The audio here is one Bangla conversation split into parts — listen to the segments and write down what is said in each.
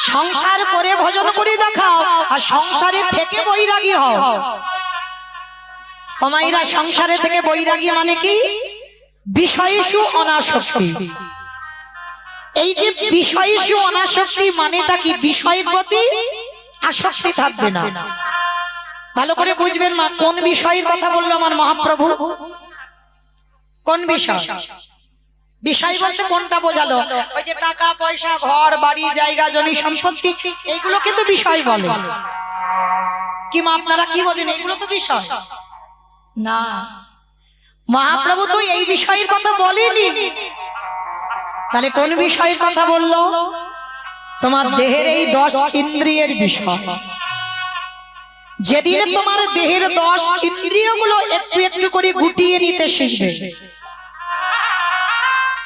সংসার করে ভজন করে দেখাও আর সংসারে থেকে বৈরাগী হও। ও মায়েরা, সংসারে থেকে বৈরাগী মানে কি? বিষয়সু অনাসক্তি। এই যে বিষয়সু অনাসক্তি মানেটা কি? বিষয়ের প্রতি আসক্তি থাকবে না। ভালো করে বুঝবেন মা, কোন বিষয়ের কথা বললো আমার মহাপ্রভু? কোন বিষয়? বিষয় বলতে কোনটা বোঝালো? ওই যে টাকা পয়সা, ঘর বাড়ি, জায়গা জমি সম্পত্তি, এইগুলো কিন্তু বিষয় বলে। কি মা, আপনারা কি বোঝেন? এইগুলো তো বিষয় না। মহাপ্রভু তো এই বিষয়ের কথা বলেনি। তাহলে কোন বিষয়ের কথা বললো? তোমার দেহের এই 10 ইন্দ্রিয়ের বিষয়। যেদিন তোমার দেহের 10 ইন্দ্রিয়গুলো একটু একটু করে গুটিয়ে নিতে শিখবে,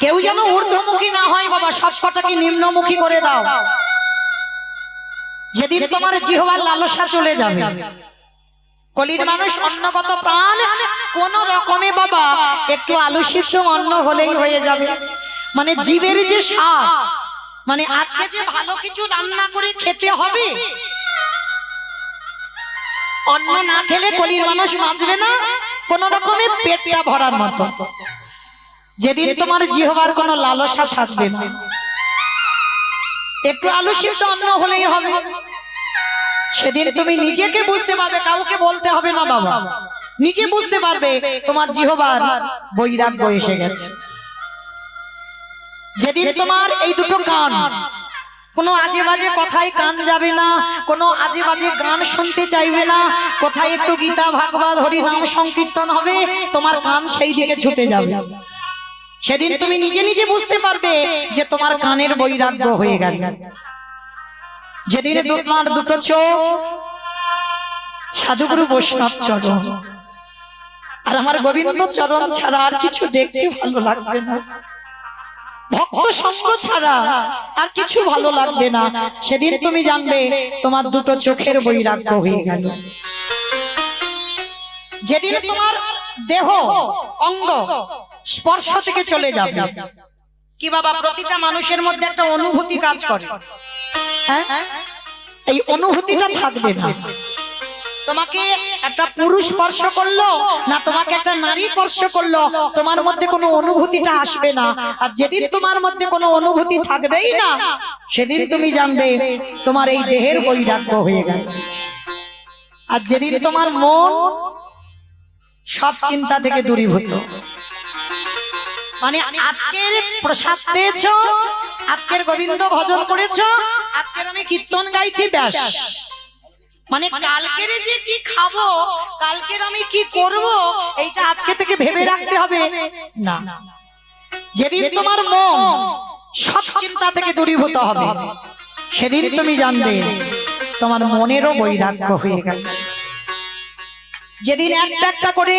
কেউ যেন ঊর্ধ্বমুখী না হয় বাবা, সবকটাকে নিম্নমুখী করে দাও। যেদিন তোমার জিহ্বার লালসা চলে যাবে, কলির মানুষ অন্নগত প্রাণ, কোন রকমে বাবা একটু আলু সিদ্ধ অন্ন হলেই হয়ে যাবে। মানে জীবের যে স্বাদ, মানে আজকে যে ভালো কিছু রান্না করে খেতে হবে, অন্ন না খেলে কলির মানুষ বাঁচবে না কোন রকমে পেটটা ভরার মতো। যেদিন তোমার জিহ্বার কোনো লালসা থাকবে না, একটু আলু সিদ্ধ অন্ন হলেই হবে, সেদিন তুমি নিজেকে বুঝতে পারবে, কাউকে বলতে হবে না বাবা, নিজে বুঝতে পারবে তোমার জিহ্বার বৈরাগ্য এসে গেছে। যেদিন তোমার এই দুটো কান, কোনো আজে বাজে কথায় কান যাবে না, কোনো আজে বাজে গান শুনতে চাইবে না, কোথায় একটু গীতা ভাগবত হরি নাম সংকীর্তন হবে, তোমার কান সেই দিকে ছুটে যাবে। সেদিন তুমি নিজে নিজে বুঝতে পারবে যে তোমার কানের বৈরাগ্য হয়ে গেল। যেদিন তোমার দুটো চোখ সাধুগুরু বৈষ্ণব চরণ আর আমার গোবিন্দ চরণ ছাড়া আর কিছু দেখতে ভালো লাগবে না, ভক্ত সঙ্গ ছাড়া আর কিছু ভালো লাগবে না, সেদিন তুমি জানবে তোমার দুটো চোখের বৈরাগ্য হয়ে গেল। যেদিন তোমার দেহ অঙ্গ স্পর্শ থেকে চলে যাবে, কি বাবা, প্রতিটা মানুষের মধ্যে একটা অনুভূতি কাজ করে, হ্যাঁ, এই অনুভূতিটা থাকবে না। তোমাকে একটা পুরুষ স্পর্শ করলো না, তোমাকে একটা নারী স্পর্শ করলো, তোমার মধ্যে কোনো অনুভূতিটা আসবে না। আর যেদিন তোমার মধ্যে কোনো অনুভূতি থাকবেই না, সেদিন তুমি জানবে তোমার এই দেহের বৈরাগ্য হয়ে গেল। আর যেদিন তোমার মন সব চিন্তা থেকে দূরীভূত, মানে আজকের প্রসাদ পেয়েছো, আজকের গোবিন্দ ভজন করেছো, আজকের আমি কীর্তন গাইছি, ব্যাস, মানে কালকের যে কি খাবো, কালকের আমি কি করব, এইটা আজকে থেকে ভেবে রাখতে হবে না। যেদিন তোমার মন সব চিন্তা থেকে দূরীভূত হবে, সেদিন তুমি জানবে তোমার মনেরও বৈরাগ্য হয়ে গেল। যেদিন একটা একটা করে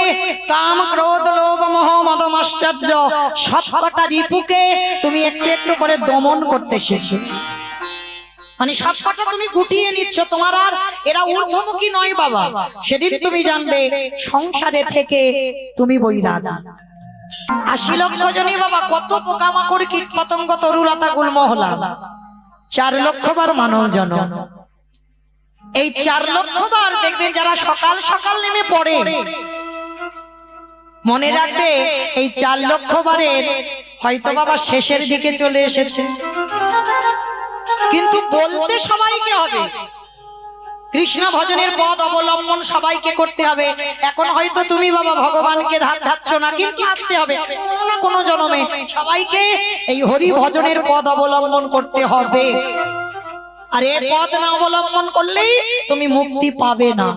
কাম ক্রোধ লোভ মোহ মদ মাশ্চর্য সবকটা রিপুকে তুমি একটু একটু করে দমন করতে শিখবে, মানে সবকটা তুমি গুটিয়ে নিচ্ছ, তোমার আর এরা ঊর্ধ্বমুখী নয় বাবা, সেদিন তুমি জানবে সংসারে থেকে তুমি বৈরাগী। 80 লক্ষ জনই বাবা, কত পোকামাকড় কীট পতঙ্গ তরুলতা গুলমহলা, 4 লক্ষ বার মানব জনম। এই 4 লক্ষ বার দেখবেন যারা সকাল সকাল নেমে পড়ে, মনে রাখবে এই 4 লক্ষ বারের হয়তো বাবা শেষের দিকে চলে এসেছে, কিন্তু বলতে সবাইকে হবে, কৃষ্ণ ভজনের পদ অবলম্বন সবাইকে করতে হবে। এখন হয়তো তুমি বাবা ভগবানকে ধার ধাচ্ছ না, কিন্তু আসতে হবে কোনো না কোনো জন্মে সবাইকে এই হরি ভজনের পদ অবলম্বন করতে হবে। আর এই পদ না অবলম্বন করলেই তুমি মুক্তি পাবে না।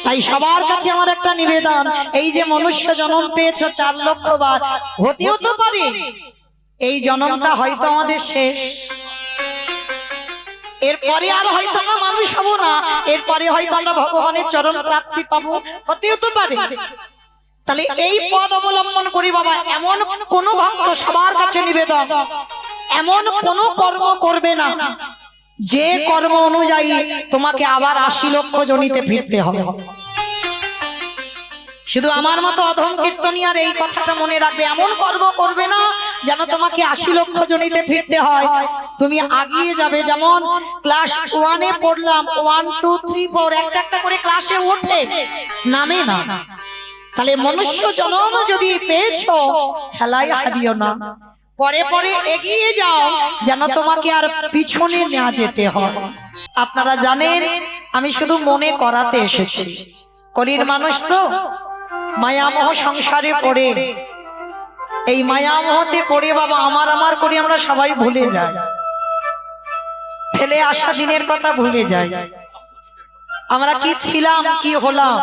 তাই সবার কাছে আমার একটা নিবেদন, এই যে মনুষ্য জন্ম পেয়েছো 4 লক্ষ বার, হতেও তো পারে এই জন্মটা হয়তো আমাদের শেষ, এরপরে আর হয়তো আমরা মানুষ হব না, এরপরে হয়তো আমরা ভগবানের চরণ প্রাপ্তি পাবো, হতেও তো পারে। তাহলে এই পদ অবলম্বন করি বাবা, এমন কোন ভক্ত, সবার কাছে নিবেদন, এমন কোন কর্ম করবে না যে কর্ম অনুযায়ী তোমাকে আবার 80 লক্ষ জনিতে ফিরতে হবে। শুধু আমার মতো অধম কীর্তনিয়ার এই কথাটা মনে রাখবে, এমন কর্ম করবে না যেন তোমাকে 80 লক্ষ জনিতে ফিরতে হয়। তুমি আগিয়ে যাবে। যেমন ক্লাস 1-এ পড়লাম, 1 2 3 4 একটা একটা করে ক্লাসে ওঠে, নামে না। তাহলে মনুষ্য জন্ম যদি পেয়েছো, খেলায় হারিও না, পরে পরে এগিয়ে যাও, যেন তোমাকে আর পিছনে না যেতে হয়। আপনারা জানেন, আমি শুধু মনে করাতে এসেছি, কলির মানুষ তো মায়ামোহ সংসারে পড়ে, এই মায়ামোহতে পড়ে বাবা আমার আমার করে আমরা সবাই ভুলে যাই, ফেলে আসা দিনের কথা ভুলে যাই। আমরা কি ছিলাম, কি হলাম,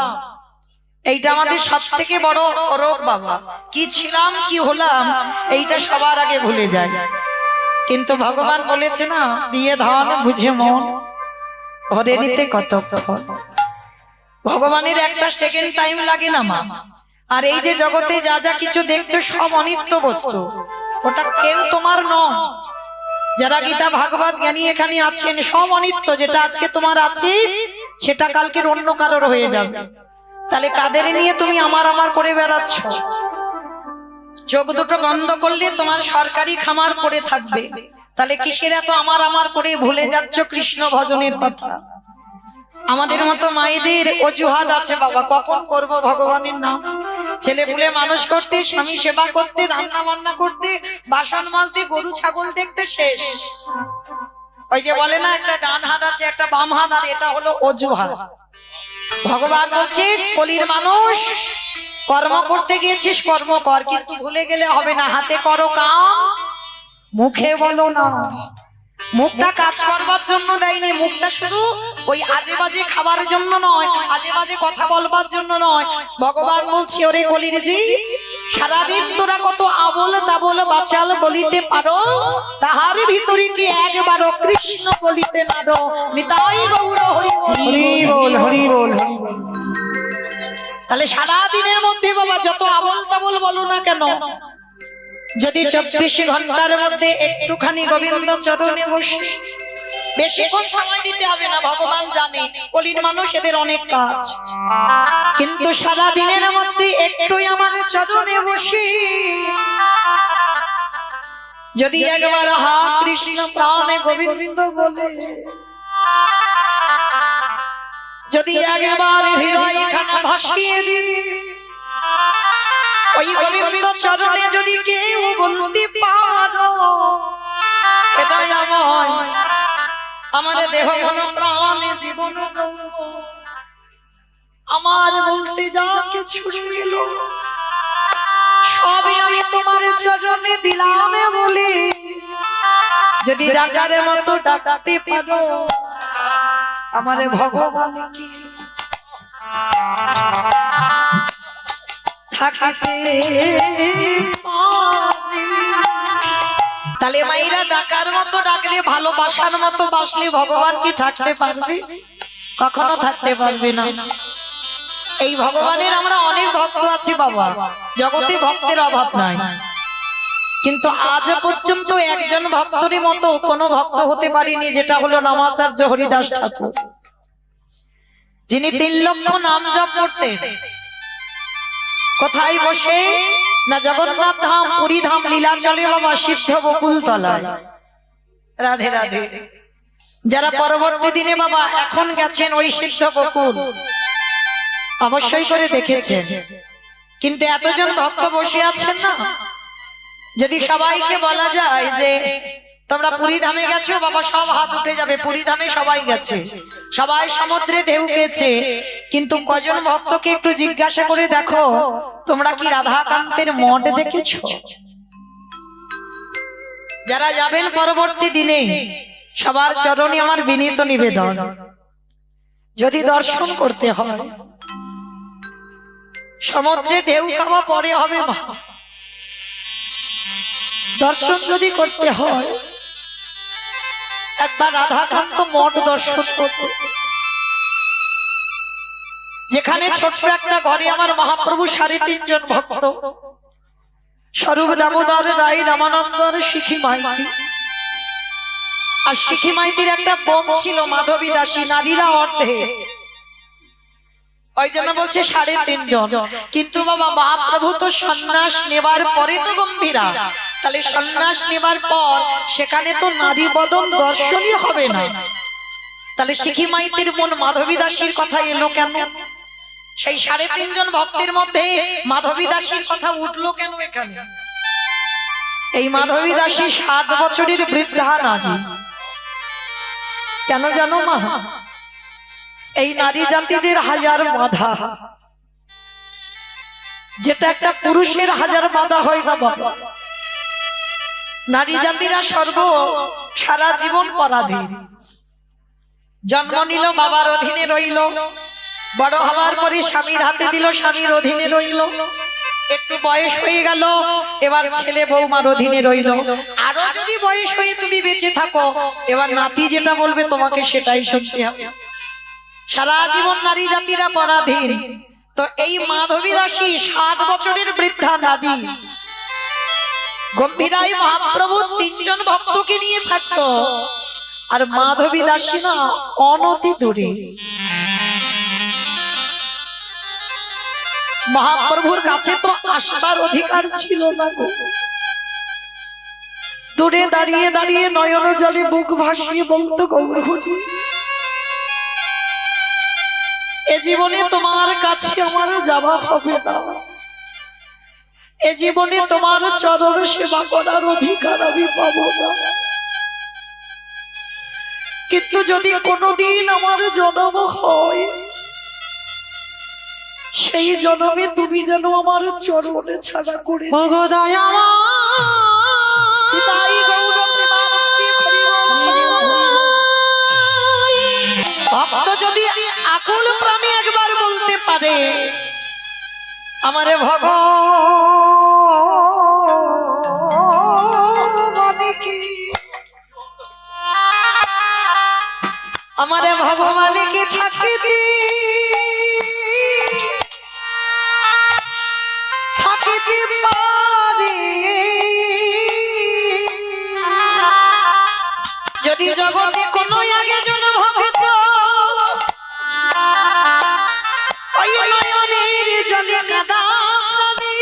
এইটা আমাদের সব থেকে বড় রোগ বাবা। কি ছিলাম, কি হলাম, এইটা সবার আগে ভুলে যায়। কিন্তু ভগবান বলেছে না, দিয়ে ধন বুঝে মন ধরে নিতে কতক্ষণ। ভগবানের একটা সেকেন্ড টাইম লাগে না মা। আর এই যে জগতে যা যা কিছু দেখছো সব অনিত্য বস্তু, ওটা কেউ তোমার নয়। যারা গীতা ভাগবত জ্ঞানী এখানে আছেন, সব অনিত্য। যেটা আজকে তোমার আছে সেটা কালকের অন্য কারোর হয়ে যাবে। তাহলে কাদের নিয়ে তুমি আমার আমার করে বেড়াচ্ছ? চোখ দুটো বন্ধ করলে তোমার সরকারি খামার পড়ে থাকবে। তাহলে কিসের এত আমার আমার করে ভুলে যাচ্ছ কৃষ্ণ ভজনের কথা? আমাদের মতো মায়েদের অজুহাত আছে বাবা, কখন করব ভগবানের নাম। ছেলে পুলে মানুষ করতে, স্বামী সেবা করতে, রান্না বান্না করতে, বাসন মাজতে, গরু ছাগল দেখতে শেষ। ওই যে বলে না, একটা ডান হাত আছে একটা বাম হাত, আর এটা হলো অজুহাত। ভগবান বলছে, কলির মানুষ কর্ম করতে গিয়েছিস, কর্ম কর, কিন্তু ভুলে গেলে হবে না। হাতে করো কাম, মুখে বলো না। মুখটা কাজ করবার জন্য দেয়নি, মুখটা শুধু ওই আজে বাজে খাবার জন্য নয়, আজে বাজে কথা বলবার জন্য নয়। ভগবান বলছে, ওরে কলির জি, সারাদিন তোরা কত আবল তাবল বাচাল বলিতে পারো, তাহার ভিতরে কি একবারও কৃষ্ণ বলিতে নারো। নিতাই গৌর হরি বল, হরি বল, হরি বল। তাহলে সারাদিনের মধ্যে বাবা যত আবল তাবল বলো না কেন, যদি 24 ঘন্টার মধ্যে একটুখানি গোবিন্দ চরণে বসে, বেশিক্ষণ সময় দিতে হবে না। ভগবান জানে কলির মানুষ এদের অনেক কাজ, কিন্তু সারা দিনের মধ্যে একটুই আমার চরণে বসে যদি একবার হা কৃষ্ণ প্রাণে গোবিন্দ বলে, যদি একবার হৃদয় খানা ভাসিয়ে দিই, ওই গোবিন্দ চরণে যদি কেউ বলতে পারো, হৃদয়ময় আমাদের দেহ মন প্রাণে জীবন আমার বলতে যা কিছু ছিল সবই আমি তোমার চরণে দিলাম বলে, যদি ডাকার মতো ডাকতে পারো আমার ভগবান কি থাকতে। তাহলে মাইরা ডাকার মতো ডাকলে, ভালোবাসার মতো বাসলে ভগবান কি থাকতে পারবে? কখনো থাকতে পারবে না। এই ভগবানের আমরা অনেক ভক্ত আছি বাবা, জগতে ভক্তের অভাব নাই, কিন্তু আজ পর্যন্ত একজন ভক্তের মতো কোনো ভক্ত হতে পারিনি, যেটা হলো নামাচার্য হরিদাস ঠাকুর, যিনি 3 লক্ষ নাম জপ করতেন। কোথায় বসে না, জগন্নাথ ধাম, পুরী ধাম, লীলাচলে বাবা, সিদ্ধ বকুল তলায়। রাধে রাধে। যারা পরবর্তী দিনে বাবা এখন গেছেন ওই সিদ্ধ বকুল, অবশ্যই করে দেখেছেন। কিন্তু এতজন ভক্ত বসে আছেন না, যদি সবাইকে বলা যায় যে তোমরা পুরী ধামে গেছো বাবা, সব হাত উঠে যাবে। পুরী ধামে সবাই গেছে, সবাই সমুদ্রে ঢেউ খেয়েছে, কিন্তু কজন ভক্তকে একটু জিজ্ঞাসা করে দেখো, তোমরা কি রাধাকান্তের মঠ দেখেছো? যারা যাবেন পরবর্তী দিনে, সবার চরণে আমার বিনীত নিবেদন, যদি দর্শন করতে হয়, সমুদ্রে ঢেউ খাওয়া পরে হবে মা, দর্শন যদি করতে হয় একবার রাধাকান্ত মঠ দর্শন করতে, যেখানে ছোট্ট একটা ঘরে আমার মহাপ্রভু 3.5 জন ভক্ত, স্বরূপ দামোদর রায়, রামানন্দ আর শিখি মাইতি। আর শিখি মাইতির একটা বোন ছিল মাধবী দাসী, নারীরা অর্ধে। ওই জন্য বলছে 3.5 জন। কিন্তু বাবা মহাপ্রভু তো সন্ন্যাস নেবার পরে তো গম্ভীরা, তাহলে সন্ন্যাস নেবার পর সেখানে তো নারী বদন দর্শনই হবে না, তাহলে শিখি মাইতির মন মাধবী দাসীর কথা এলো কেন? সেই 3.5 জন ভক্তের মধ্যে মাধবী দাসীর কথা উঠলো কেন এখানে? এই মাধবী দাসী 60 বছরের বৃদ্ধা নারী। কেন জানো মা? এই নারী জাতিদের হাজার বাধা, যেটা একটা পুরুষের হাজার বাধা হয় না বাবা। নারী জাতিরা সারা জীবন পরাধীন। জন্ম নিল বাবার অধীনে রইল, বড় হওয়ার পরে স্বামীর হাতে দিল, স্বামীর অধীনে রইল, একটু বয়স হয়ে গেল এবার ছেলে বৌমার অধীনে রইল, আরো যদি বয়স হয়ে তুমি বেঁচে থাকো এবার নাতি যেটা বলবে তোমাকে সেটাই শুনতে হবে। সারা জীবন নারী জাতিরা পরাধীন। তো এই মাধবী দাসী 60 বছরের বৃদ্ধা নারী, গম্ভীরাই মহাপ্রভু 3 জন ভক্তকে নিয়ে থাকতো, আর মাধবী দাসী না অনতি দূরে। মহাপ্রভুর কাছে তো আসবার অধিকার ছিল না গো। দূরে দাঁড়িয়ে দাঁড়িয়ে নয়ন জলে বুক ভাসিয়ে বলতো, গৌরহরি এ জীবনে তোমার কাছে আমার যাওয়া হবে না, এ জীবনে তোমার চরণ সেবা করার অধিকার আমি পাবো না, কিন্তু যদি কোনোদিন আমার জন্ম হয় সেই জন্মে তুমি যেন আমার চরণে ছাড়া করে ভক্ত যদি আকুল প্রাণী একবার বলতে পারে আমারে ভগবানে কি, আমারে ভগবানে কি থাকিতে পারি, যদি জগতে কোনো আগে জন ভক্ত ওই নয়নের জলে কাঁদা প্রাণী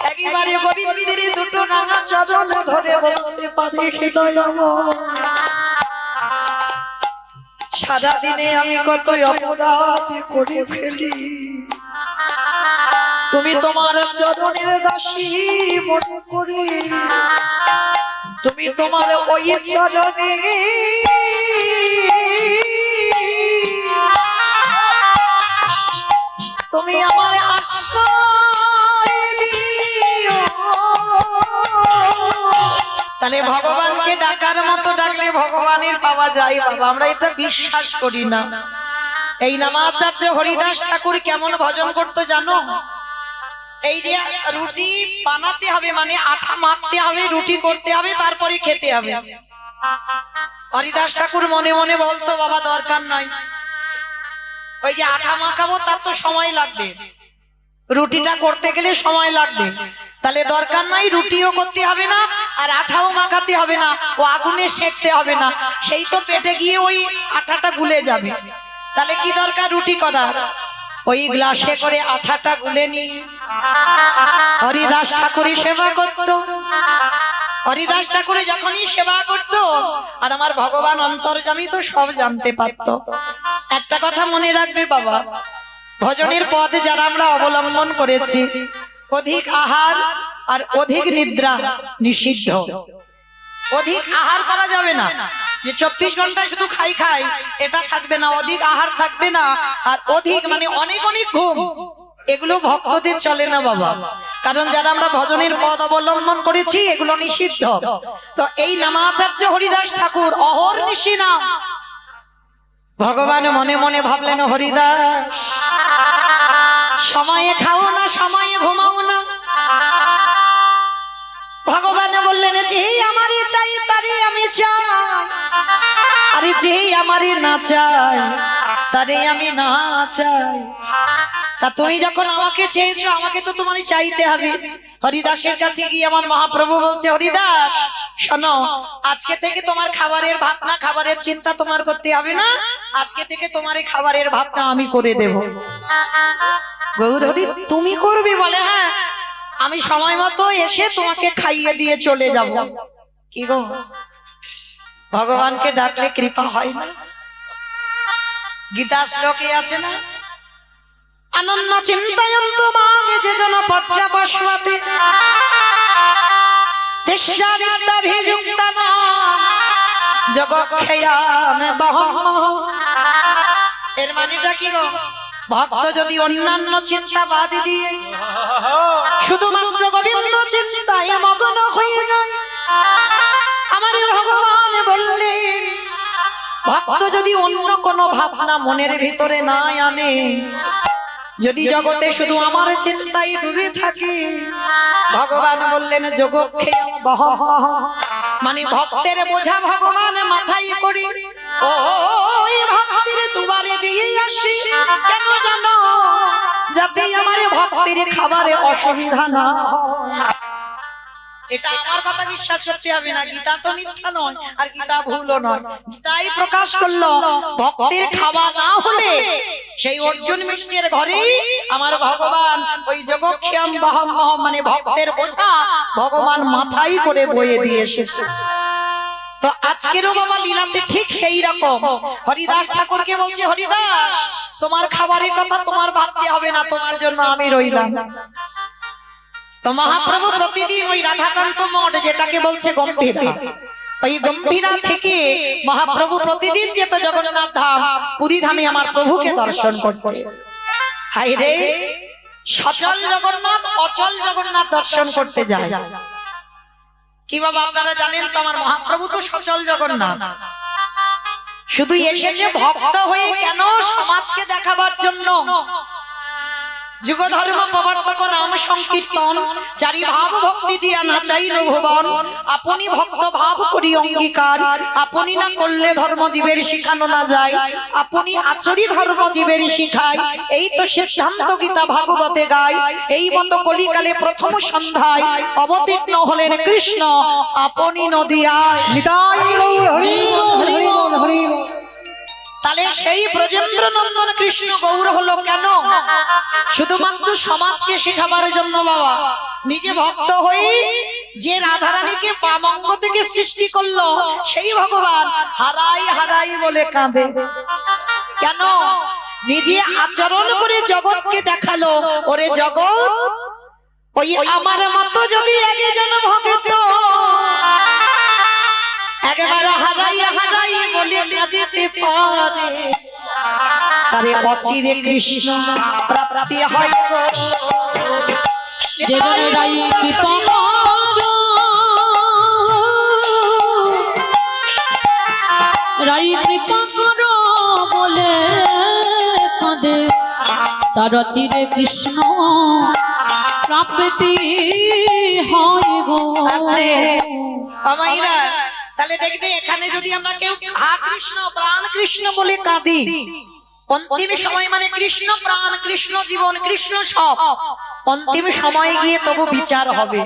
একেবারে গোবিন্দের দুটো রাঙা চরণ ধরে বলতে পারে, হৃদয় সারাদিনে আমি কত অপরাধ করে ফেলি, তুমি তোমার চরণের দাসী মনে করে তুমি তোমার ওই চরণে তুমি আমার আশ্রয় দিও। তাহলে ভগবানকে ডাকার মতো ডাকলে ভগবানের পাওয়া যায় বাবা, আমরা এটা বিশ্বাস করি না। এই নামাচার্য হরিদাস ঠাকুর কেমন ভজন করতো জানো? এই যে রুটি বানাতে হবে মানে আঠা মাখতে হবে, রুটি করতে হবে, তারপরে খেতে হবে। হরিদাস ঠাকুর মনে মনে বলতো বাবা দরকার নাই, ওই যে আঠা মাখাবো তার তো সময় লাগবে, রুটিটা করতে গেলে সময় লাগবে, তাহলে দরকার নাই, রুটিও করতে হবে না আর আঠাও মাখাতে হবে না, ও আগুনে সেঁকতে হবে না, সেই তো পেটে গিয়ে ওই আঠাটা গুলে যাবে। তাহলে কি দরকার রুটি করার? ওই গ্লাসে করে আঠাটা গুলে নিয়ে হরিদাস ঠাকুরই সেবা করত। হরিদাস ঠাকুর যখনই সেবা করত আর আমার ভগবান অন্তর্যামী তো সব জানতে পারত। একটা কথা মনে রাখবে বাবা, ভজনের পথ যারা আমরা অবলম্বন করেছি, অধিক আহার আর অধিক নিদ্রা নিষিদ্ধ। অধিক আহার করা যাবে না, যে 24 ঘন্টা শুধু খাই খাই এটা থাকবে না, অধিক আহার থাকবে না, আর অধিক মানে অনেক অনেক ঘুম, এগুলো ভক্তদের চলে না বাবা। কারণ যারা আমরা ভজনের পথ অবলম্বন করেছি এগুলো নিষিদ্ধ। তো এই নামাচার্য হরিদাস ঠাকুর অহর্নিশি না, ভগবান মনে মনে ভাবলেন হরিদাস সময়ে খাও না, সময়ে ঘুমাও না। ভগবান বললেন যে আমারই চাই তারই আমি চাই, আরে যে আমারই না চাই তারই আমি না চাই। তা তুমি যখন আমাকে চেয়েছো আমাকে তো তোমারই চাইতে হবে। হরিদাসের কাছে গিয়ে আমার মহাপ্রভু বলছে, হরিদাস শোনো, আজকে থেকে তোমার খাবারের ভাবনা, খাবারের চিন্তা তোমার করতে হবে না। আজকে থেকে তোমার এই খাবারের ভাবনা আমি করে দেব। গৌরহরি তুমি করবে বলে? হ্যাঁ, আমি সময় মতো এসে তোমাকে খাইয়ে দিয়ে চলে যাব। কি গো, ভগবানকে ডাকলে কৃপা হয় না? গীতা শ্লোকে আছে না, অনন্য চিন্তায়ন্ত মাং যে জন পর্যাপস্মতে তেষ্যারিত্যাভিযুক্তানা জগক্ষয়ামে বহম। এর মানেটা কি গো? ভক্ত যদি অন্যান্য চিন্তা বাদ দিয়ে শুধুমাত্র গোবিন্দ চিন্তায় মগ্ন হয়ে যায়, আমার ভগবান বললেন ভক্ত যদি অন্য কোনো ভাবনা মনের ভিতরে না আনে, যদি জগতে শুধু আমার চিন্তায় ডুবে থাকে, ভগবান বললেন যোগক্ষেম বহম, মানে ভক্তের বোঝা ভগবান মাথায় করে ওই ভক্তের দুবারে দিয়ে আসি। কেন জানো? যাতে আমার ভক্তের খাবারে অসুবিধা না হয়। এটা আমার কথা বিশ্বাস করতে হবে না, গীতা তো মিথ্যা নয় আর গীতা ভুলও নয়। গীতাই প্রকাশ করলো ভক্তের খাওয়া না হলে সেই অর্জুন মিষ্টির ঘরে আমার ভগবান ওই যোগক্ষেম বহম মানে ভক্তের বোঝা ভগবান মাথায় করে বয়ে দিয়ে এসেছে। তো আজকেরও বাবা লীলাতে ঠিক সেই রকম হরিদাস ঠাকুরকে বলছে, হরিদাস তোমার খাবারের কথা তোমার ভাবতে হবে না, তোমার জন্য আমি রইলাম। তো মহাপ্রভু প্রতিদিন ওই রাধাকান্ত মঠ, যেটাকে বলছে গম্ভীরা, ওই গম্ভীরা থেকে মহাপ্রভু প্রতিদিন যেত জগন্নাথ ধাম, পুরী ধামে আমার প্রভুকে দর্শন করতে। হায় রে, সচল জগন্নাথ অচল জগন্নাথ দর্শন করতে যায়। কি বাবা আপনারা জানেন তো, আমার মহাপ্রভু তো সচল জগন্নাথ, শুধু এসেছে ভক্ত হয়ে কেন? সমাজকে দেখাবার জন্য। যুগ ধর্ম প্রবর্তক নাম সংকীর্তন, চারি ভাব ভক্তি দিয়া নাচাইল ভুবন, আপনি ভক্ত ভাব করি অঙ্গীকার, আপনি না করলে ধর্ম জীবের শিখানো না যায়, আপনি আচরি ধর্ম জীবের শিখায়, এই তো সিদ্ধান্ত গীতা ভাগবতে গায়। এই মতো কলিকালে প্রথম সন্ধ্যায় অবতীর্ণ হলেন কৃষ্ণ আপনি নদিয়ায়। তাহলে সেই ব্রজেন্দ্র নন্দন কৃষ্ণ গৌর হলো কেন? শুধুমাত্র সমাজকে শেখাবার জন্য বাবা। নিজে ভক্ত হয়ে যে রাধারানীকে বামঙ্গ থেকে সৃষ্টি করলো, সেই ভগবান হারাই হারাই বলে কাঁদে কেন? নিজে আচরণ করে জগৎকে দেখালো, ওরে জগৎ ওই আমার মতো যদি একজন ভক্ত একবার হারাই হারাই বলে কাঁদিতে পারে, তারে অচিরে কৃষ্ণ প্রাপ্তি হয়। রাই কৃপা করো বলে কাঁদে, তার অচিরে কৃষ্ণ প্রাপ্তি হয় গো। আমাইরা তাহলে দেখবে এখানে যদি আমরা কেউ হা কৃষ্ণ প্রাণ কৃষ্ণ বলে কাঁদি, অন্তিম সময় মানে কৃষ্ণ প্রাণ কৃষ্ণ জীবন কৃষ্ণ সব, অন্তিম সময়ে গিয়ে তবু বিচার হবে।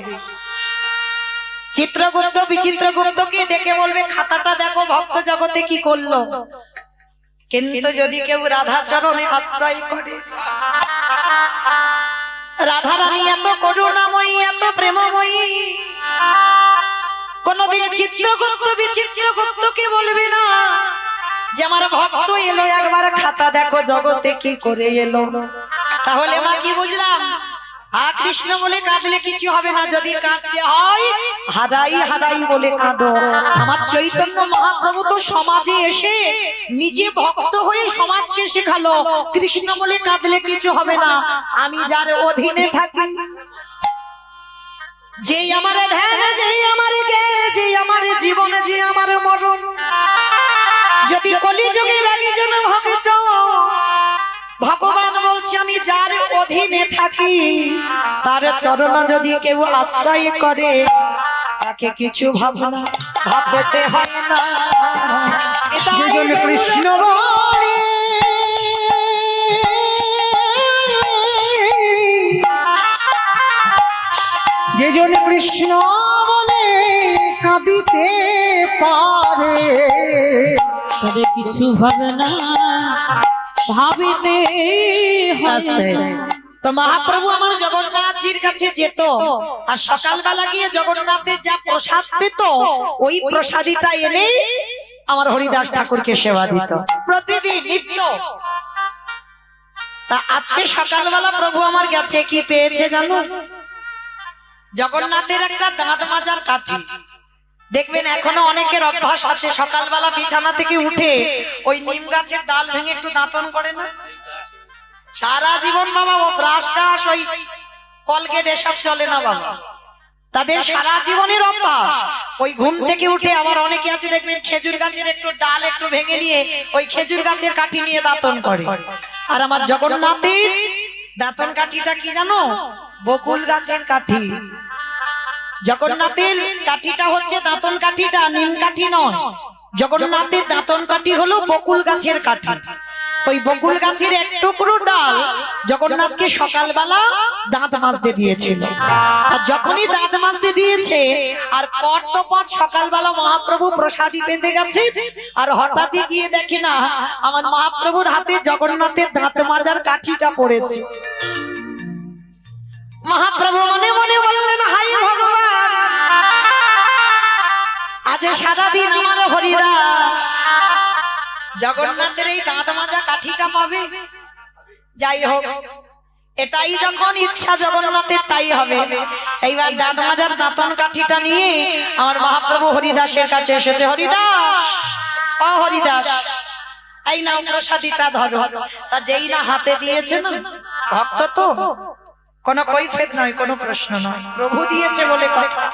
চিত্রগুপ্ত বিচিত্রগুপ্তকে ডেকে বলবে খাতাটা দেখো ভক্ত জগতে কি করলো। কিন্তু যদি কেউ রাধা চরণে আশ্রয় করে, রাধা রানী এত করুণাময়ী এত প্রেমময়ী, কোনদিন চিত্রগুপ্ত বিচিত্রগুপ্তকে বলবে না যে আমার ভক্ত এলো একবার খাতা দেখো জগতে কি করে এলো। তাহলে মা কি বুঝলাম? হা কৃষ্ণ বলে কাঁদলে কিছু হবে না, যদি কাঁদতে হয় হারাই হারাই বলে কাঁদো। আমার চৈতন্য মহাপ্রভু তো সমাজে এসে নিজে ভক্ত হয়ে সমাজকে শেখালো, কৃষ্ণ বলে কাঁদলে কিছু হবে না, আমি যার অধীনে থাকি, যে আমার ধ্যান, যে আমার জ্ঞান, যে আমার জীবন, যে আমার মরণ, যদি কলিযুগের একজন ভক্ত ভগবান বলছে আমি যার অধীনে থাকি, তার চরণ যদি কেউ আশ্রয় করে, তাকে কিছু ভাবনা ভাবতে হয় না। কৃষ্ণ যেজন কৃষ্ণ বলে দিতে পারে। তবে কিছু ভাবে না ভাবিতে আস্তে। হয় তো মহাপ্রভু আমার জগন্নাথজির কাছে যেত আর সকালবেলা গিয়ে জগন্নাথের যা প্রসাদ পেত ওই প্রসাদিটা এনে আমার হরিদাস ঠাকুরকে সেবা দিত প্রতিদিন নিত্য। তা আজকে সকালবেলা প্রভু আমার গেছে, কি পেয়েছে জানো? জগন্নাথের একটা দাঁত মাজার কাঠি। দেখবেন এখনো অনেকের অভ্যাস আছে সকালবেলা বিছানা থেকে উঠে ওই নিম গাছের ডাল ভেঙে একটু দাঁতন করে না? সারা জীবন বাবা ও ব্রাশ টাশ ওই কলগেট এসব চলে না বাবা, তাদের সারা জীবনের অভ্যাস। ওই ঘুম থেকে উঠে আবার অনেকে আছে দেখবেন খেজুর গাছের একটু ডাল একটু ভেঙে নিয়ে ওই খেজুর গাছের কাঠি নিয়ে দাঁতন করে। আর আমার জগন্নাথের দাঁতন কাঠিটা কি জানো? বকুল গাছের কাঠি। জগন্নাথের কাঠিটা হচ্ছে দাঁতন কাঠিটা, নিম কাঠি নয়। জগন্নাথের দাঁতন কাঠি হলো বকুল গাছের কাঠি। ওই বকুল গাছের এক টুকরো ডাল জগন্নাথকে সকালবেলা দাঁত মাজতে দিয়েছিল। আর যখনই দাঁত মাজতে দিয়েছে আর পর সকালবেলা মহাপ্রভু প্রসাদী পেতে গেছে আর হঠাৎই গিয়ে দেখে না আমার মহাপ্রভুর হাতে জগন্নাথের দাঁত মাজার কাঠিটা পড়েছে। মহাপ্রভু মনে মনে বললেন, হাই ভগবান, আজ সারাদিন আমার হরিদাস জগন্নাথের এই দাঁত মাজা কাঠিটা পাবে। যাই হোক, এটাই যখন ইচ্ছা জগন্নাথের তাই হবে। এইবার দাঁত মাজার দাঁতন কাঠিটা নিয়ে আমার মহাপ্রভু হরিদাসের কাছে এসেছে। হরিদাস, ও হরিদাস, এই নাও প্রসাদীটা ধরো। তা যেই না হাতে দিয়েছে না, ভক্ত তো কোনো কৈফিয়ত নয়, কোনো প্রশ্ন নয়, প্রভু দিয়েছে বলে কথা।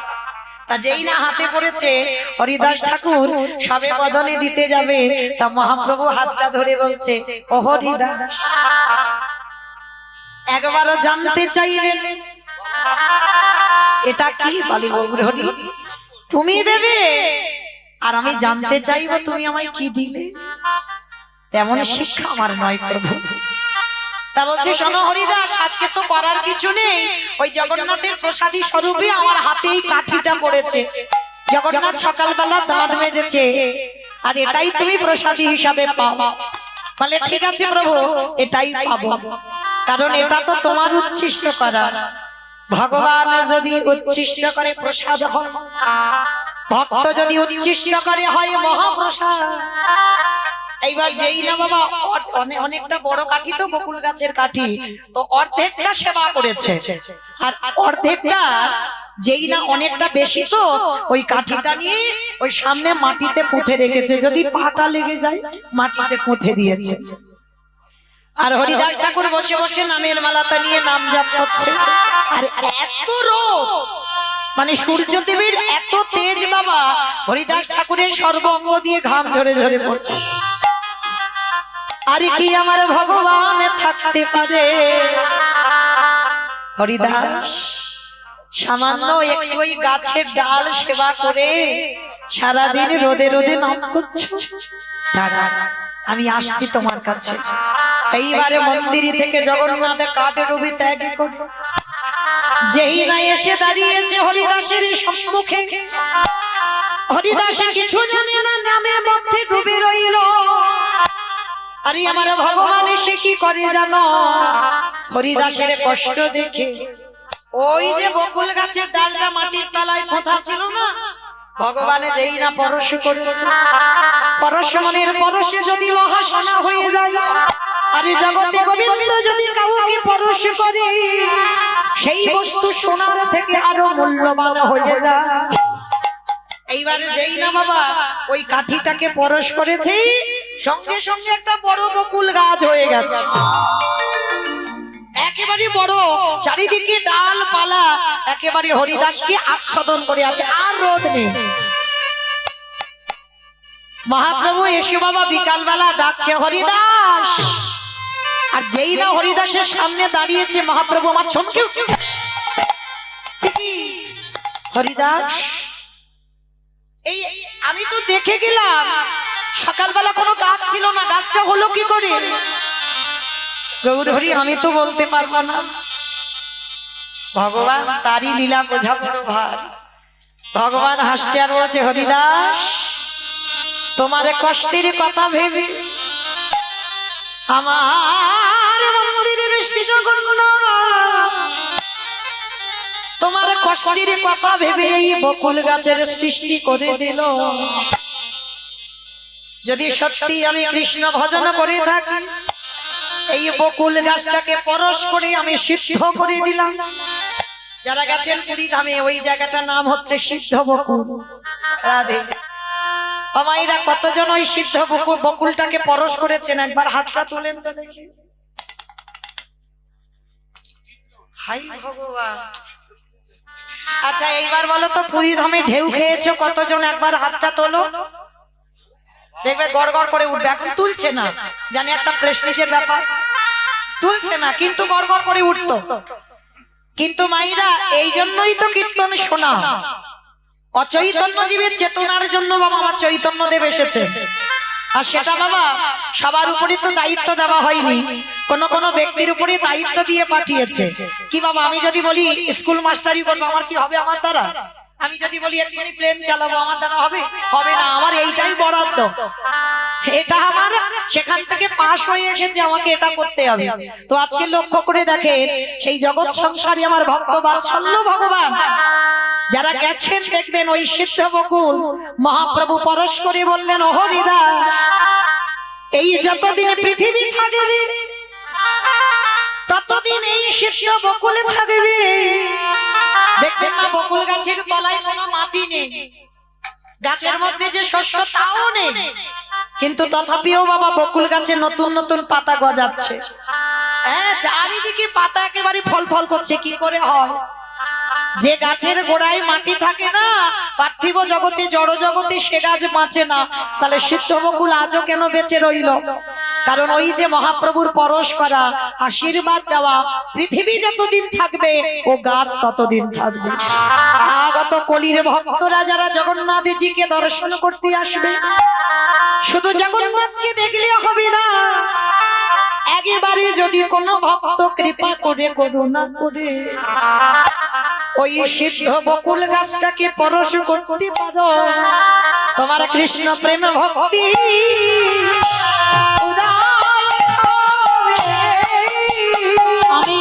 তা যেই না হাতে পড়েছে হরিদাস ঠাকুর সবে বদনে দিতে যাবে, তা মহাপ্রভু হাতটা ধরে বলছে, ও হরিদাস, একবারও জানতে চাইলেন এটা কি? বলি হরি, তুমি দেবে আর আমি জানতে চাইবো তুমি আমায় কি দিলে? তেমন শিক্ষা আমার নয় প্রভু। তা বলছে, শোনো হরিদাস, আজকে তো করার কিছু নেই, ওই জগন্নাথের প্রসাদী স্বরূপে আমার হাতে এই কাঠিটা পড়েছে। জগন্নাথ সকালবেলা দাঁত মেজেছে আর এটাই তুমি প্রসাদী হিসাবে পাও। বলে ঠিক আছে প্রভু, এটাই পাবো, কারণ এটা তো তোমার উচ্ছিষ্ট করা। ভগবান যদি উচ্ছিষ্ট করে প্রসাদ হয়, ভক্ত যদি উচ্ছিষ্ট করে হয় মহাপ্রসাদ। এইবার যেই না বাবা অনেকটা বড় কাঠি তো বকুল গাছের কাঠি, তো অর্ধেকটা সেবা করেছে আর অর্ধেকটা যেই না অনেকটা বেশি তো ওই কাঠিটা নিয়ে ওই সামনে মাটিতে পুঁতে রেখেছে, যদি পাটা লেগে যায় মাটিতে পুঁতে দিয়েছে। আর হরিদাস ঠাকুর বসে বসে নামের মালাটা নিয়ে নাম জপ করছে। আর এত রোদ, মানে সূর্যদেবের এত তেজ বাবা, হরিদাস ঠাকুরের সর্বাঙ্গ দিয়ে ঘাম ঝরে ঝরে পড়ছে। আর কি আমার ভগবান থাকতে পারে? হরিদাস সামান্য একটু ওই গাছের ডাল সেবা করে সারাদিন রোদে রোদে নাম করছো, দাঁড়া আমি আসছি তোমার কাছে। এইবারে মন্দির থেকে জগন্নাথ কাঠের রূপে ত্যাগ করো। যেই না এসে দাঁড়িয়েছে হরিদাসের সম্মুখে, হরিদাস কিছু জানে না, নামে মধ্যে ডুবে রইল। আরে আমার ভগবান এসে কি করে জানো? হরিদাসের কষ্ট দেখে ওই যে বকুল গাছের ডালটা মাটির তলায় পোঁতা ছিল না, ভগবানে যেই না পরশ করেছে, পরশমনের পরশে যদি লোহা সোনা হয়ে যায়, আরে জগতে গোবিন্দ যদি কাউকে পরশ করে সেই বস্তু সোনার থেকে আরো মূল্যবান হয়ে যায়। এইবারে যেই না বাবা ওই কাঠিটাকে পরশ করেছে, সঙ্গে সঙ্গে একটা বড় বকুল গাছ হয়ে গেছে, একেবারে বড়, চারিদিকে ডাল পালা একেবারে হরিদাসকে আচ্ছাদন করে আছে, আর রোদ নেই। মহাপ্রভু এসে বাবা বিকালবেলা ডাকছে হরিদাস, আর যেই না হরিদাসের সামনে দাঁড়িয়েছে মহাপ্রভু আমার চমকে হরিদাস, এই আমি তো দেখে গেলাম সকালবেলা কোনো গাছ ছিল না, গাছটা হলো কি করে? গৌর হরি আমি তো বলতে পারবো না, ভগবান তারই লীলা বোঝা বড় ভার। ভগবান হাসছে আর বলছে, হরিদাস তোমার কষ্টের কথা ভেবে আমার মন্দিরের শ্রী জগন্নাথ তোমার কষ্টের কথা ভেবে এই বকুল গাছের সৃষ্টি করে দিল। যদি সত্যি আমি কৃষ্ণ ভজন করে থাকি, এই বকুল গাছটাকে পরশ করে আমি সিদ্ধ করে দিলাম। যারা গেছেন পুরী ধামে, ওই জায়গাটার নাম হচ্ছে সিদ্ধ বকুল। রাধে আমাইরা কতজন ওই সিদ্ধ বকুলটাকে পরশ করেছেন? একবার হাতটা তোলেন তো দেখি। হাই ভগবান। আচ্ছা এইবার বলো তো, পুরী ধামে ঢেউ খেয়েছো কতজন? একবার হাতটা তোলো, দেখবে গড় গড় করে উঠবে। এখন তুলছে না, জানি একটা প্রেস্টিজের ব্যাপার, তুলছে না, কিন্তু গড় গড় করে উঠতো। কিন্তু মাইরা এই জন্যই তো কীর্তন শোনা, অচৈতন্য জীবের চেতনার জন্য বাবা আমার চৈতন্য দেব এসেছে। আর সেটা বাবা সবার উপরে তো দায়িত্ব দেওয়া হয়নি, কোন কোন ব্যক্তির উপরে দায়িত্ব দিয়ে পাঠিয়েছে। কি বাবা, আমি যদি বলি স্কুল মাস্টারি করবো, আমার কি হবে আমার দ্বারা? আমি যদি বলি এক্ষুনি প্লেন চালাবো, আমার দ্বারা হবে? হবে না। আমার এইটাই বরাদ্দ, এটা আমার সেখান থেকে পাশ হয়ে এসেছে, আমাকে এটা করতে হবে। তো আজকে লক্ষ্য করে দেখেন, সেই জগৎ সংসারী আমার ভক্ত বাৎসল্য ভগবান যারা গেছেন দেখবেন, ওই সিদ্ধ বকুল মহাপ্রভু পরশ করে বললেন, ও হরিদাস এই যতদিন পৃথিবী থাকবে ততদিন এই সিদ্ধ বকুলে থাকবে। দেখবেন না বকুল গাছের তলায় কোনো মাটি নেই, গাছের মধ্যে যে শস্য তাও নেই, কিন্তু তথাপিও বাবা বকুল গাছে নতুন নতুন পাতা গজাচ্ছে। হ্যাঁ, চারিদিকে পাতা একেবারে ফল ফল করছে। কি করে হয়? যে গাছের গোড়ায় মাটি থাকে না, পার্থিব জগতে জড় জগতে, সে গাছ বাঁচে না। তাহলে সিদ্ধ বকুল আজও কেন বেঁচে রইল? কারণ ওই যে মহাপ্রভুর পরশ করা, আশীর্বাদ দেওয়া, পৃথিবী যতদিন থাকবে ও গাছ ততদিন থাকবে। আগত কলির ভক্তরা যারা জগন্নাথজিকে দর্শন করতে আসবে, শুধু জগন্নাথকে দেখলে হবে না, একেবারে যদি কোনো ভক্ত কৃপা করে করুণা করে ওই সিদ্ধ বকুল গাছটাকে পরশ করতে পারো, তোমার কৃষ্ণ প্রেম ভক্তি আমি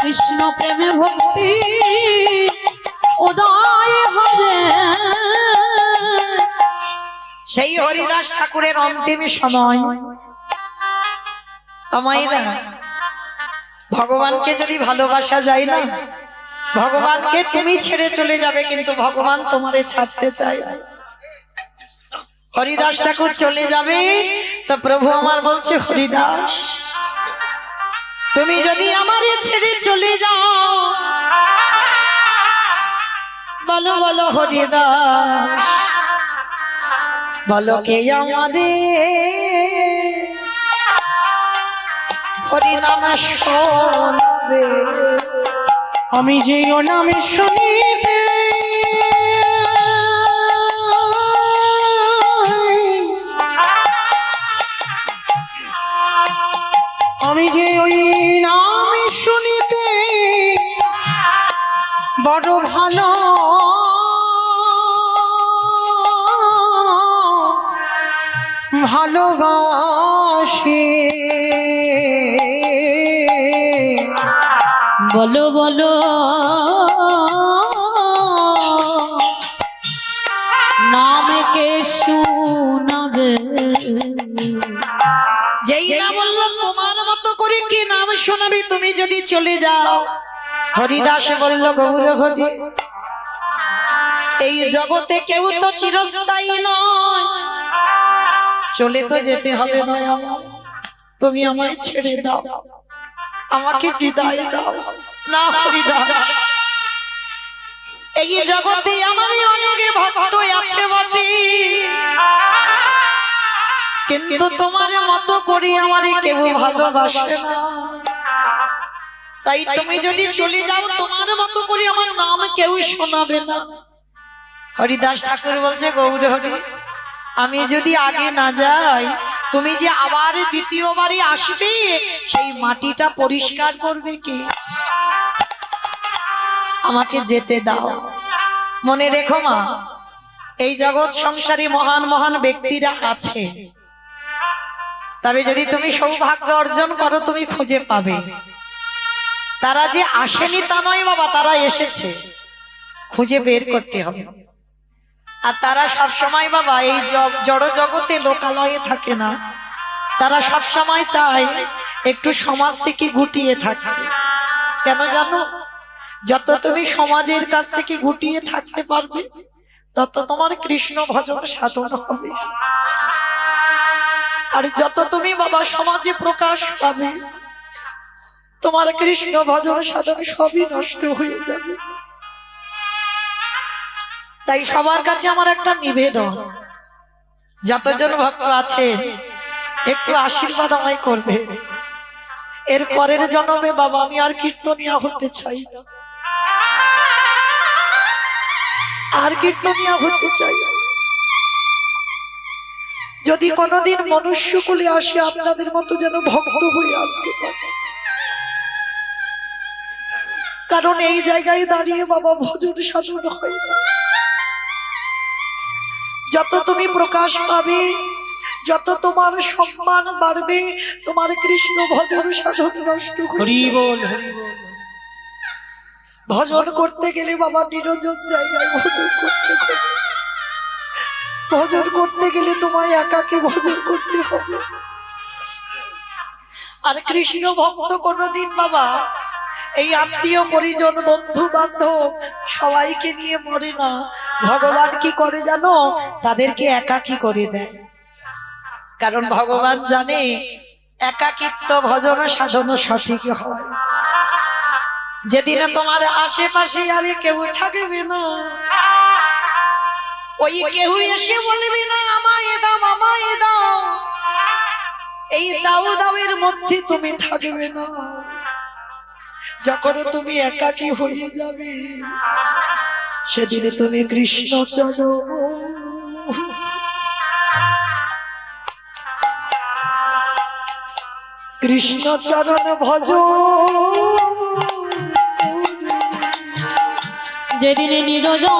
কৃষ্ণ প্রেমে ভক্তি উদয় হবে। সেই হরিদাস ঠাকুরের অন্তিম সময় আমায়রা ভগবানকে যদি ভালোবাসা যায় না, ভগবানকে তুমি ছেড়ে চলে যাবে, কিন্তু ভগবান তোমারে ছাড়তে চায় না। হরিদাস ঠাকুর চলে যাবে তো প্রভু আমার বলছে, হরিদাস তুমি যদি আমারে ছেড়ে চলে যাও, বলো বলো হরিদাস বলো কে আমারে হরিনাম শোনাবে? আমি যে ও নামে শুনিতে আমি যে ওই নামে শুনিতে বড় ভালো ভালোবাসি। বলো বলো নামকে শোনাবে। যেই না বললো তোমার মতো করে কি নাম শোনাবি তুমি যদি চলে যাও? হরিদাস বলল, গৌর হরি এই জগতে কেউ তো চিরস্থায়ী নয়, চলে তো যেতে হবে দয়া, তুমি আমায় ছেড়ে দাও, আমাকে বিদায় দাও না হরিদাস। এই জগতে আমার অনেক ভক্ত আছে বটে, কিন্তু তোমার মতো করে আমারে কেউ ভালোবাসে না। তাই তুমি যদি চলে যাও, তোমার মতো করে আমার নাম কেউ শোনাবে না। হরিদাস ঠাকুর বলছে, গৌর হরি আমি যদি আগে না যাই, তুমি যে আবার দ্বিতীয়বারই আসবে, সেই মাটিটা পরিষ্কার করবে কে? আমাকে যেতে দাও। মনে রেখো মা, এই জগৎ সংসারে মহান মহান ব্যক্তিরা আছে, তবে যদি তুমি সৌভাগ্য অর্জন করো তুমি খুঁজে পাবে। তারা যে আসেনি তা নয় বাবা, তারা এসেছে, খুঁজে বের করতে হবে। আর তারা সব সময় বাবা এই জড় জগতে লোকালয়ে থাকে না, তারা সব সময় চায় একটু সমাজ থেকে গুটিয়ে থাকতে। কেন জানো? যত তুমি সমাজের কাছ থেকে গুটিয়ে থাকতে পারবে, তত তোমার কৃষ্ণ ভজন সাধন হবে। আর যত তুমি বাবা সমাজে প্রকাশ পাবে, তোমার কৃষ্ণ ভজন সাধন সবই নষ্ট হয়ে যাবে। তাই সবার কাছে আমার একটা নিবেদন, যতজন ভক্ত আছে একটু আশীর্বাদ আমায় করবে। এর পরের জন্মে বাবা আমি আর কীর্তনিয়া হতে চাই না, আর কীর্তনিয়া হতে চাই না। যদি কোনোদিন মনুষ্যকুলে আসে, আপনাদের মতো যেন ভক্ত হয়ে আসতে পারে। কারণ এই জায়গায় দাঁড়িয়ে বাবা ভজন সাধন হয় না। যত তুমি প্রকাশ পাবে, যত তোমার সম্মান বাড়বে, তোমার কৃষ্ণ ভজন সাধন নষ্ট হবে। হরি বল, হরি বল। ভজন করতে গেলে বাবা নিরঞ্জন জায়গায় ভজন করতে হবে। ভজন করতে গেলে তোমায় একাকে ভজন করতে হবে। আর কৃষ্ণ ভক্ত কোনদিন বাবা এই আত্মীয় পরিজন বন্ধু বান্ধব সবাইকে নিয়ে মরে না। ভগবান কি করে জানো? তাদেরকে একাকী করে দেয়। কারণ ভগবান জানে একাকিত্ব ভজন সাধন সঠিক হয় যেদিনে তোমার আশেপাশে আর কেউ থাকবে না। ওই কেউ এসে বলবে না আমায় দাও আমায় দাও, এই দাও দাওয়ের মধ্যে তুমি থাকবে না। যখন তুমি একাকী হয়ে যাবে, সেদিনে তুমি কৃষ্ণ চরণ কৃষ্ণ চরণ ভজ। যেদিনে নিরজন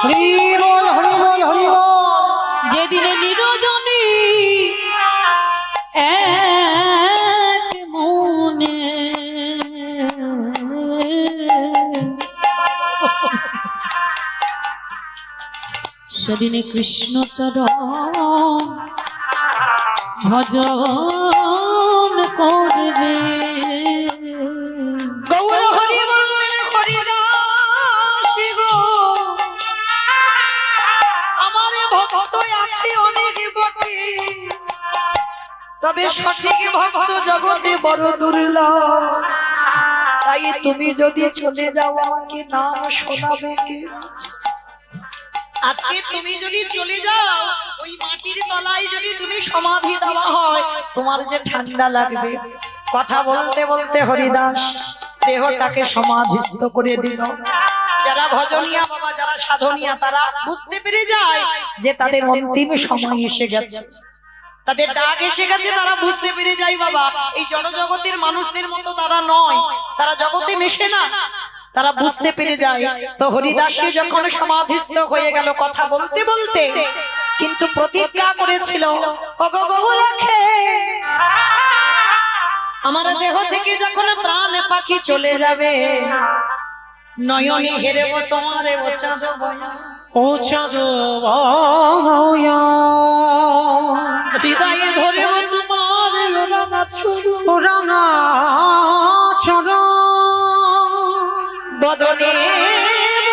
হরি বল, হরি বল, হরি বল। যেদিনে নিরজনী এক মনে সেদিনে কৃষ্ণ চরণ ভজন করবে। গৌর হরি বললেন হরিদাস গো, আমার ভক্ত আছে অনেক বটে, তবে সঠিক ভক্ত জগতে বড় দুর্লভ। তাই তুমি যদি চলে যাও আমাকে নাম শোনাবে কে? আজকে তুমি যদি চলে যাও, ওই মাটির তলায় যদি তুমি সমাধি দেওয়া হয়, তোমার যে ঠান্ডা লাগবে। কথা বলতে বলতে হরিদাস দেহটাকে সমাধিস্থ করে দিল। যারা ভজনিয়া বাবা, যারা সাধনিয়া, তারা বুঝতে পেরে যায় যে তাদের অন্তিম সময় এসে গেছে, তাদের ডাক এসে গেছে। তারা বুঝতে পেরে যায় বাবা এই জনজগতের মানুষদের মতো তারা নয়, তারা জগতে মেশে না, তারা বুঝতে পেরে যায়। তো হরিদাসী যখন সমাধিস্থ হয়ে গেল কথা বলতে বলতে, কিন্তু প্রতিজ্ঞা করেছিল ওগো গৌরাখে, আমার দেহ থেকে যখন প্রাণ পাখি চলে যাবে, নয়নে হেরেব তোমারে ও চাঁদ বয়া, ও চাঁদ বয়া, হৃদয়ে ধরেব তোমার রাঙা ছুরু, ও রাঙা চরণ, বদনে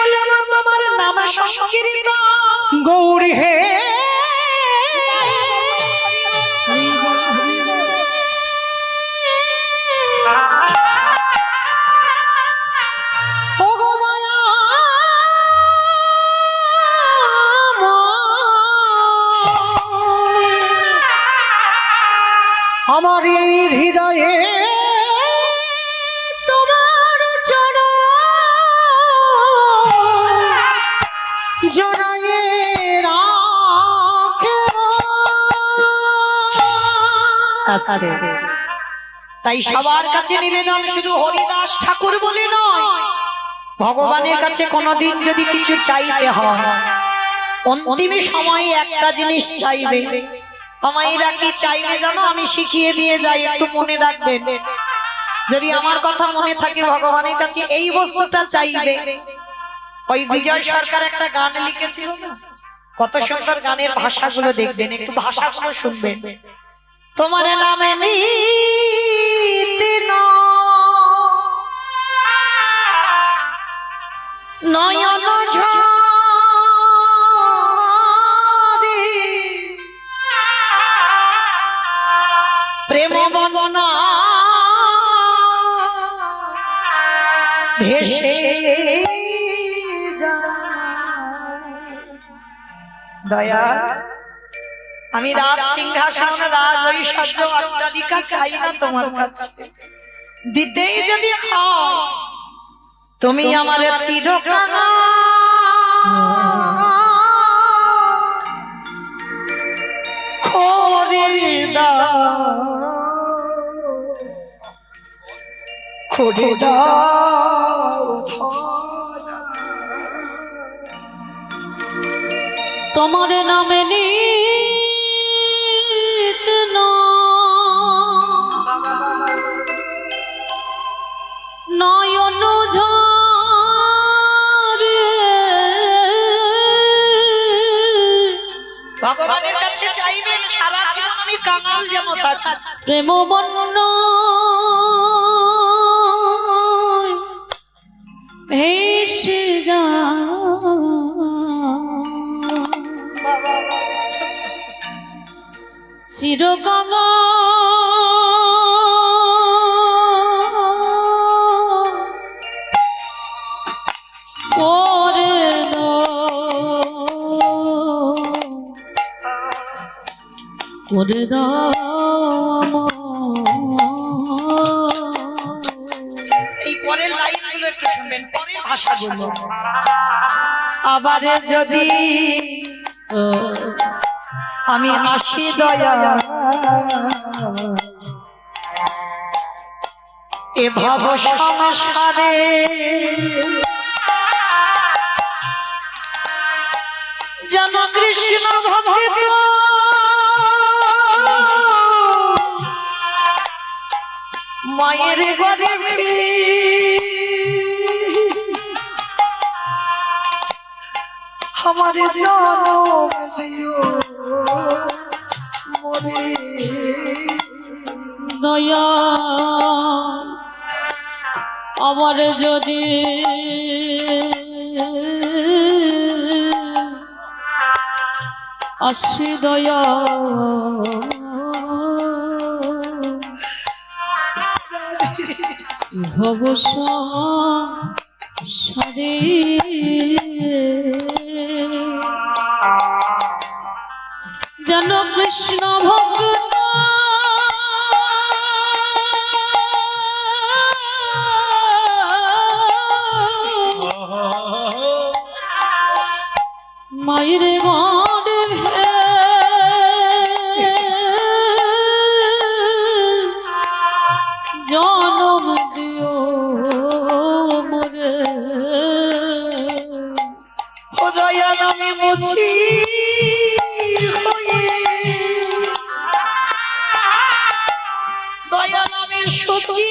বলব তোমার নাম সংকীর্তন। গৌরী হে ও গো দয়া আমার এই হৃদয়ে তোমার চরণ হৃদয়ে রাখে তাই সবার কাছে নিবেদন, শুধু হরিদাস ঠাকুর বলে নয়, ভগবানের কাছে কোনোদিন যদি কিছু চাইতে হয়, অন্তিম সময়ে একটা জিনিস চাইবে। আমাইরা কি চাইবে জানো? আমি শিখিয়ে দিয়ে যাই, একটু মনে রাখবেন। যদি আমার কথা মনে থাকে, ভগবানের কাছে এই বস্তুটা চাইবে। ওই বিজয় সরকার একটা গান লিখেছিল না, কত সুন্দর গানের ভাষাগুলো দেখবেন, একটু ভাষাগুলো শুনবেন। তোমার নামে নিতে নয়ন ঝরে প্রেম বনা ভেসে দয়া। আমি রাজ সিংহাসন, রাজ ঐশ্বর্য, অট্টালিকা চাই না তোমার কাছে, দিতেই যদি হয় তুমি আমার চিরকাল করে দাও ধরা। তোমার নামে নিত নয়ন ঝরে ভগবানের কাছে চাইবেন সারা জীবন আমি কাঙাল যেন থাকি, প্রেম বন্য ভেসে যা চিরকাল করে দাও এই পরের লাইনগুলো একটু শুনবেন, পরের ভাষাগুলো। আবার যদি আমি আসি দয়া এ ভব সংসারে, যেন কৃষ্ণ ভক্ত মায়ের ঘরে আমার জনম দিও মরে দয়া। আবার যদি আসি দয়া ভব সংসারে, যেন কৃষ্ণ ভক্ত মায়ের ঘরে জনম দিও মোরে। ও দয়াল আমি মুছি হয়ে, দয়াল আমি সুচি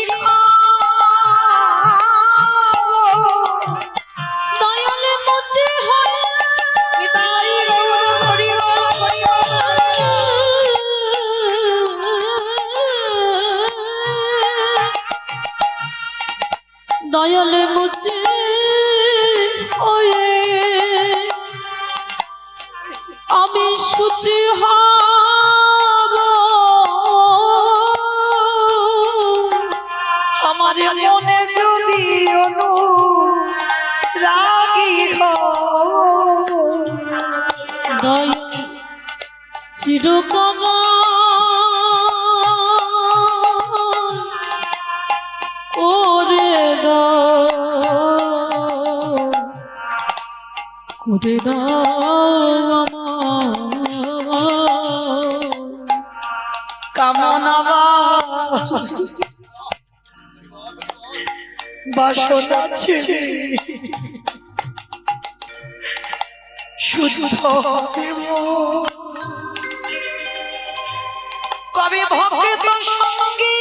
দয়াল মুচি হয়ে দয়াল মুচি ওয়ে আমি সুচি হব, আমার মনে যদি রাগি দয়া চিরকাল করে দাও কামনা বাসনা ছেড়ে শুদ্ধ দেব কবে ভক্ত সঙ্গী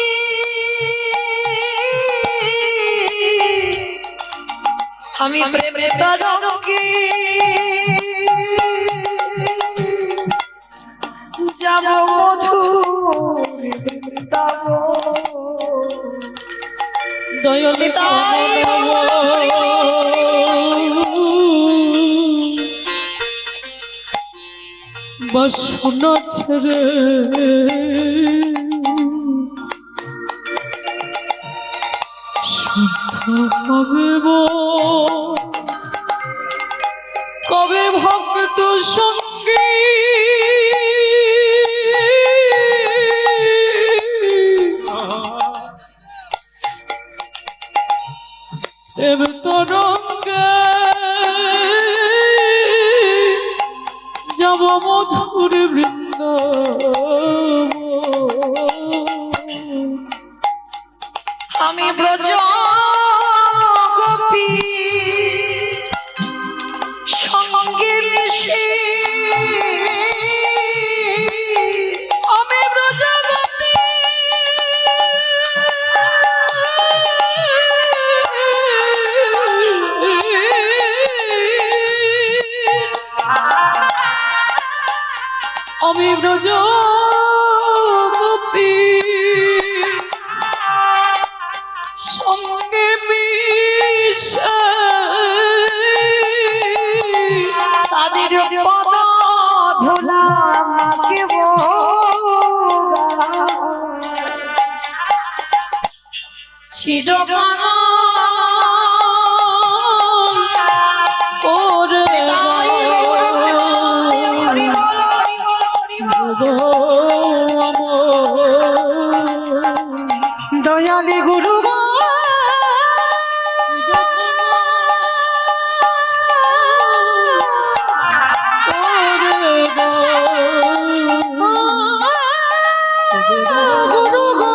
আমি প্রেমে তরঙ্গে যাব মধুর বৃন্দাবন দয়ালে তাই বাসনা ছেড়ে শুদ্ধ হবে কবে ভক্ত সঙ্গী দেব তরঙ্গে যাব মধুর বৃন্দ আমি ব্রজ গোপী সঙ্গে মিশে আমি ব্রজ গোপী আমি ব্রজ গোপী সঙ্গে মিশে তাদের পদ ধুলা মাখিব চিরকাল ওরে হরি বল হরি বল হরি বল দয়ালি গুরু গো গুরু গো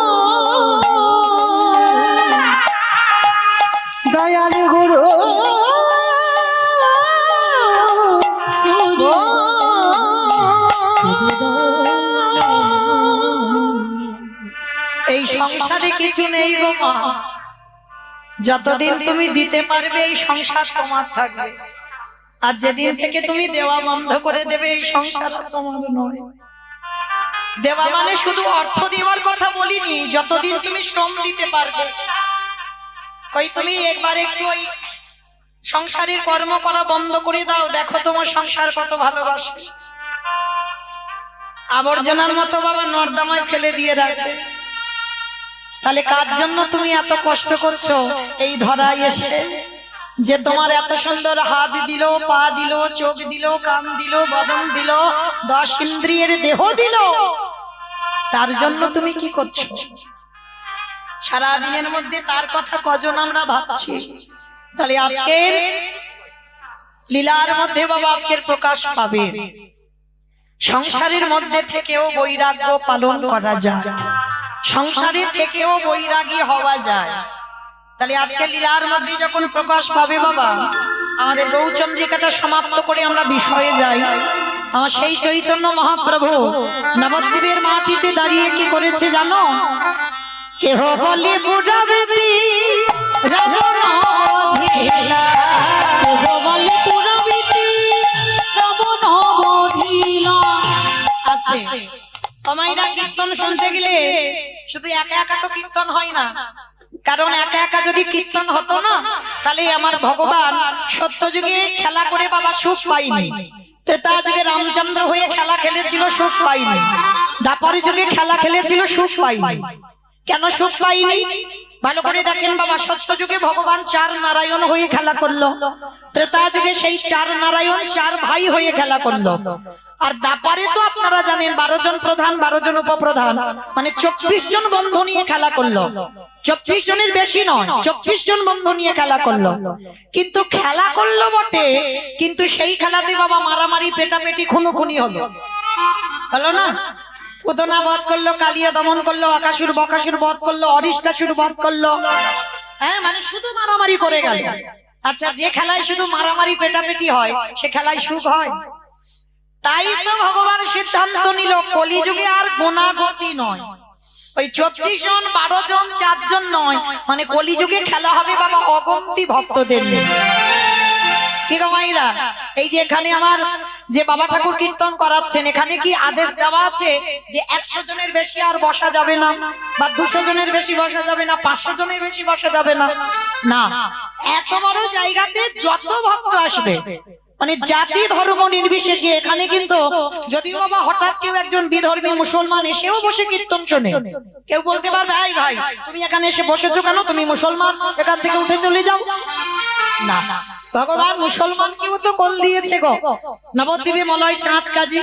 দয়ালি গুরু এই সংসারে কিছু নেই গো মা যতদিন তুমি দিতে পারবে এই সংসার তোমার থাকবে আর যেদিন থেকে তুমি দেওয়া বন্ধ করে দেবে এই সংসার আর তোমার নয় দেওয়া মানে শুধু অর্থ দেওয়ার কথা বলিনি যতদিন তুমি শ্রম দিতে পারবে কই তুমি একবার একটু ওই সংসারের কর্ম করা বন্ধ করে দাও দেখো তোমার সংসার কত ভালোবাসে আবর্জনার মতো বাবা নর্দমায় ফেলে দিয়ে রাখবে তাহলে কার জন্য তুমি এত কষ্ট করছো এই ধরায় এসে যে তোমার এত সুন্দর হাত দিল পা দিল চোখ দিল কান দিল বদন দিল 10 ইন্দ্রিয়ের দেহ দিল তার জন্য তুমি কি করছো সারা দিনের মধ্যে তার কথা কজন আমরা ভাবছি তাহলে আজকের লীলার মধ্যে বাবা আজকের প্রকাশ পাবে সংসারের মধ্যে থেকেও বৈরাগ্য পালন করা যায় সংসারের থেকেও বৈরাগী হওয়া যায় তাহলে আজকে লীলার মধ্যে যখন প্রকাশ পাবে বাবা আমাদের গৌচন্দ্রিকাটা সমাপ্ত করে আমরা বিষয়ে যাই আমার সেই চৈতন্য মহাপ্রভু নবদ্বীপের মাটিতে দাঁড়িয়ে কি করেছে জানো কেহ বলে বুড়াবেতি রাবণ অধিলা কেহ বলে পুরবিতি রাবণ বধিলা আছে তোমাইরা কীর্তন শুনতে গেলে শুধু একা একা তো কীর্তন হয় না কারণ একা একা যদি কীর্তন হতো না তাহলে আমার ভগবান সত্য যুগে খেলা করে বাবা সুখ পাইনি ত্রেতা যুগে রামচন্দ্র হয়ে খেলা খেলেছিল সুখ পাইনি দ্বাপর যুগে খেলা খেলেছিল সুখ পাইনি কেন সুখ পাইনি ভালো করে দেখেন বাবা সত্য যুগে ভগবান 4 নারায়ণ হয়ে খেলা করলো ত্রেতা যুগে সেই 4 নারায়ণ 4 ভাই হয়ে খেলা করলো আর দাপারে তো আপনারা জানেন 12 জন প্রধান 12 জন উপপ্রধান, মানে 24 জন বন্ধু নিয়ে খেলা করলো। 24 জনের বেশি নয়, 24 জন বন্ধু নিয়ে খেলা করলো। কিন্তু খেলা করলো বটে, কিন্তু সেই খেলাতে বাবা মারামারি পেটাপেটি খুনোখুনি হলো না? পুতনা বধ করলো, কালিয়া দমন করলো, আকাশুর বকাসুর বধ করলো, অরিষ্টাসুর বধ করলো। হ্যাঁ, মানে শুধু মারামারি করে গেল। আচ্ছা, যে খেলায় শুধু মারামারি পেটাপেটি হয় সে খেলায় সুখ হয়? তাই তো ভগবান সিদ্ধান্ত নিল কলিযুগে আর গোনাগতি নয়, ওই 24 জন 12 জন 4 জন নয়, মানে কলিযুগে খেলা হবে বাবা অগন্তি ভক্তদের নিয়ে। কি গো মাইরা, এই যে এখানে আমার যে বাবা ঠাকুর কীর্তন করাচ্ছেন, এখানে কি আদেশ দেওয়া আছে যে 100 জনের বেশি আর বসা যাবে না, বা 200 জনের বেশি বসা যাবে না, 500 জনের বেশি বসা যাবে না? না, এত বড় জায়গাতে যত ভক্ত আসবে, মানে জাতি ধর্ম নির্বিশেষে এখানে কিন্তু যদিও বাবা হঠাৎ কেউ একজন বিধর্মী মুসলমান এসেও বসে কীর্তন শোনে, কেউ বলতে পারবে এই ভাই তুমি এখানে এসে বসেছো কেন, তুমি মুসলমান, এখান থেকে উঠে চলে যাও। না, ভগবান মুসলমানকেও তো কল দিয়েছে গো, নবদ্বীপে মলয় চাঁদ কাজী।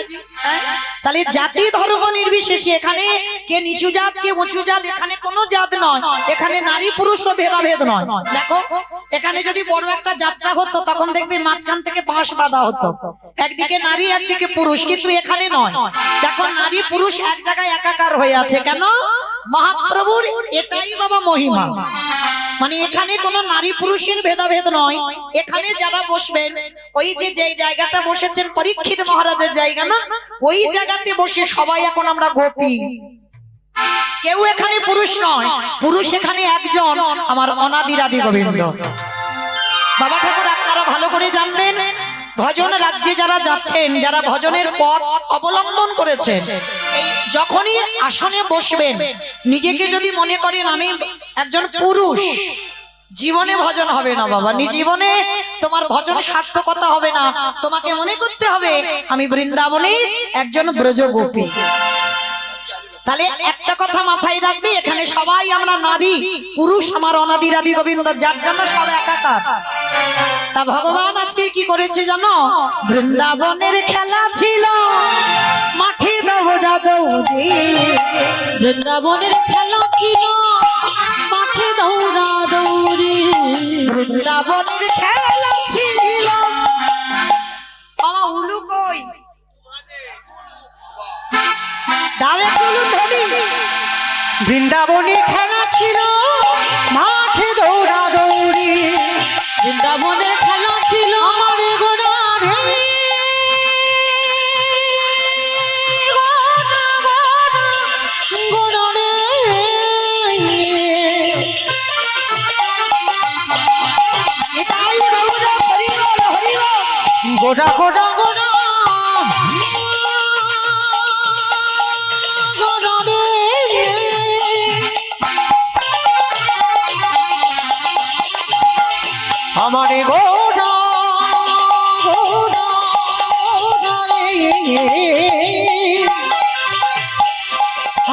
তাহলে জাতি ধর্ম নির্বিশেষে এখানে কে নিচু জাত কে উঁচু জাত, এখানে কোনো জাত নয়, এখানে নারী পুরুষও ভেদাভেদ নয়। দেখো এখানে যদি বড় একটা যাত্রা হতো তখন দেখবে মাঝখান থেকে বাঁশ বাঁধা হতো, একদিকে নারী একদিকে পুরুষ, কিন্তু এখানে নয়। দেখো নারী পুরুষ এক জায়গায় একাকার হয়ে আছে, কেন? মহাপ্রভুর এটাই বাবা মহিমা, মানে এখানে কোনো নারী পুরুষের ভেদাভেদ নয়। এখানে যারা বসবেন, ওই যে জায়গাটা বসেছেন পরীক্ষিত মহারাজের জায়গা না, ওই জায়গাতে বসে সবাই এখন আমরা গোপী, কেউ এখানে পুরুষ নয়, পুরুষ এখানে একজন, আমার অনাদিরাদি গোবিন্দ। বাবা ঠাকুর আপনারা ভালো করে জানবেন, ভজন রাজ্যে যারা যাচ্ছেন, যারা ভজনের পথ অবলম্বন করেছেন, এই যখনই আসনে বসবেন নিজেকে যদি মনে করেন আমি একজন পুরুষ, জীবনে ভজন হবে না বাবা, জীবনে তোমার ভজন সার্থকতা হবে না। তোমাকে মনে করতে হবে আমি বৃন্দাবনের একজন ব্রজগোপী। তাহলে একটা কথা মাথায় রাখবি, এখানে সবাই আমরা নারী পুরুষ আমার অনাদিরাদি গোবিন্দ, যার জন্য সব একাকার। তা ভগবান আজকে কি করেছে জানো? বৃন্দাবনের খেলা ছিল মাঠে দৌড়া দৌড়ি, বৃন্দাবনের খেলা ছিল মাঠে দৌড়া দৌড়ি, বৃন্দাবনের খেলা ছিল। বাবা উলু কই? দাবে উলু ধরি। বৃন্দাবনে খেলা ছিল মাঠে দৌড়া দৌড়ি, বৃন্দাবনের খেলা ছিল আমার গোনা রে গোনা রে, এটাই গৌড়া হরি বল হরি বল। গোটা গোটা গোটা গোনা রে, আমার গোটা গোটা গোটা রে,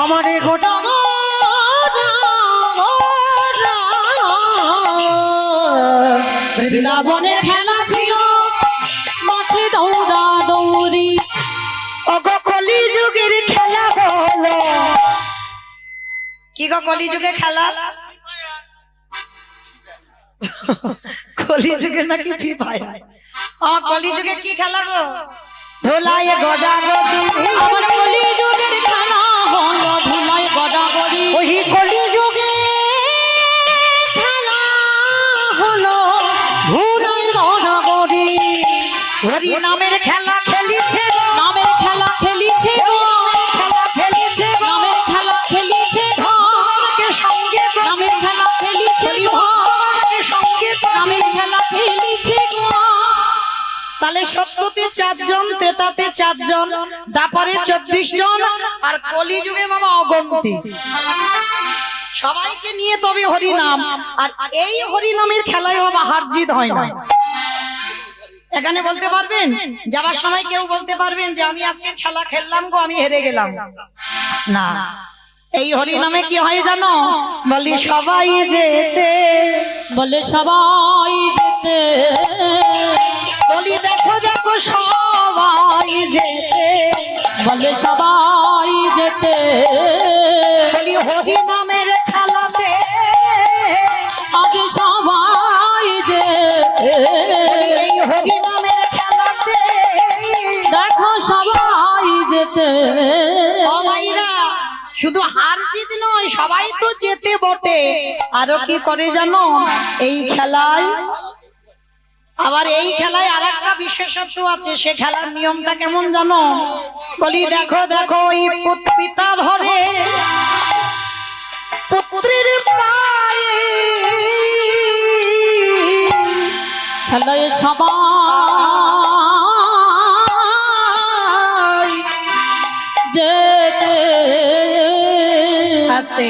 আমার গোটা গোটা গোটা। বৃন্দাবনের খেলা ছিল মাঠে দৌড়া দৌড়ি, ওগো কলি যুগের খেলা হলো। কি গো কলি যুগে খেলা? কলি যুগে নাকি ফ্রি ফায়ার? আমার কলি যুগে কি খেলা গো? ধোলায় গডা গডি, আমার কলি যুগের খেলা হলো ধুলায় গড়াগড়ি, ওই কলি যুগে খেলা হলো ধুলাই গড়াগড়ি, হরি নামের খেলা খেলিছে গো, নামের খেলা খেলিছে গো, খেলা খেলিছে গো, নামের খেলা খেলিছে গো, ভগবানকে সঙ্গে গো, নামের খেলা খেলিছে হরি গো, ভগবানকে সঙ্গে গো। নামের খেলা খেলিছে গো। তাহলে সত্যতে 4 জন, ত্রেতাতে 4 জন, দাপরে 24 জন, আর কলিযুগে বাবা অগন্তি। সবাইকে নিয়ে তবে হরিনাম, আর এই হরিনামের খেলায় বাবা হার জিত হয় না। এখানে বলতে পারবেন, যাবার সময় কেউ বলতে পারবেন যে আমি আজকে খেলা খেললাম গো, আমি হেরে গেলাম? না, এই হরিনামে কি হয় জানো? বলি সবাই যেতে, বলে সবাই যেতে, বলি দেখো দেখো সবাই যেতে, বলে সবাই যেতে বলি হরি নামের খেলাতে আগে সবাই যেতে এই হরি নামের খেলাতে দেখো সবাই যেতে ও ভাইরা, শুধু হার জিত নয়, সবাই তো যেতে বটে, আরো কি করে জানো এই খেলায়, আবার এই খেলায় আর একটা বিশেষত্ব আছে। সে খেলার নিয়মটা কেমন জানো? বলি দেখো দেখো ওই পিতা ধরে পুত্রের পায়ে, খেলায় সবাই যেতে আছে।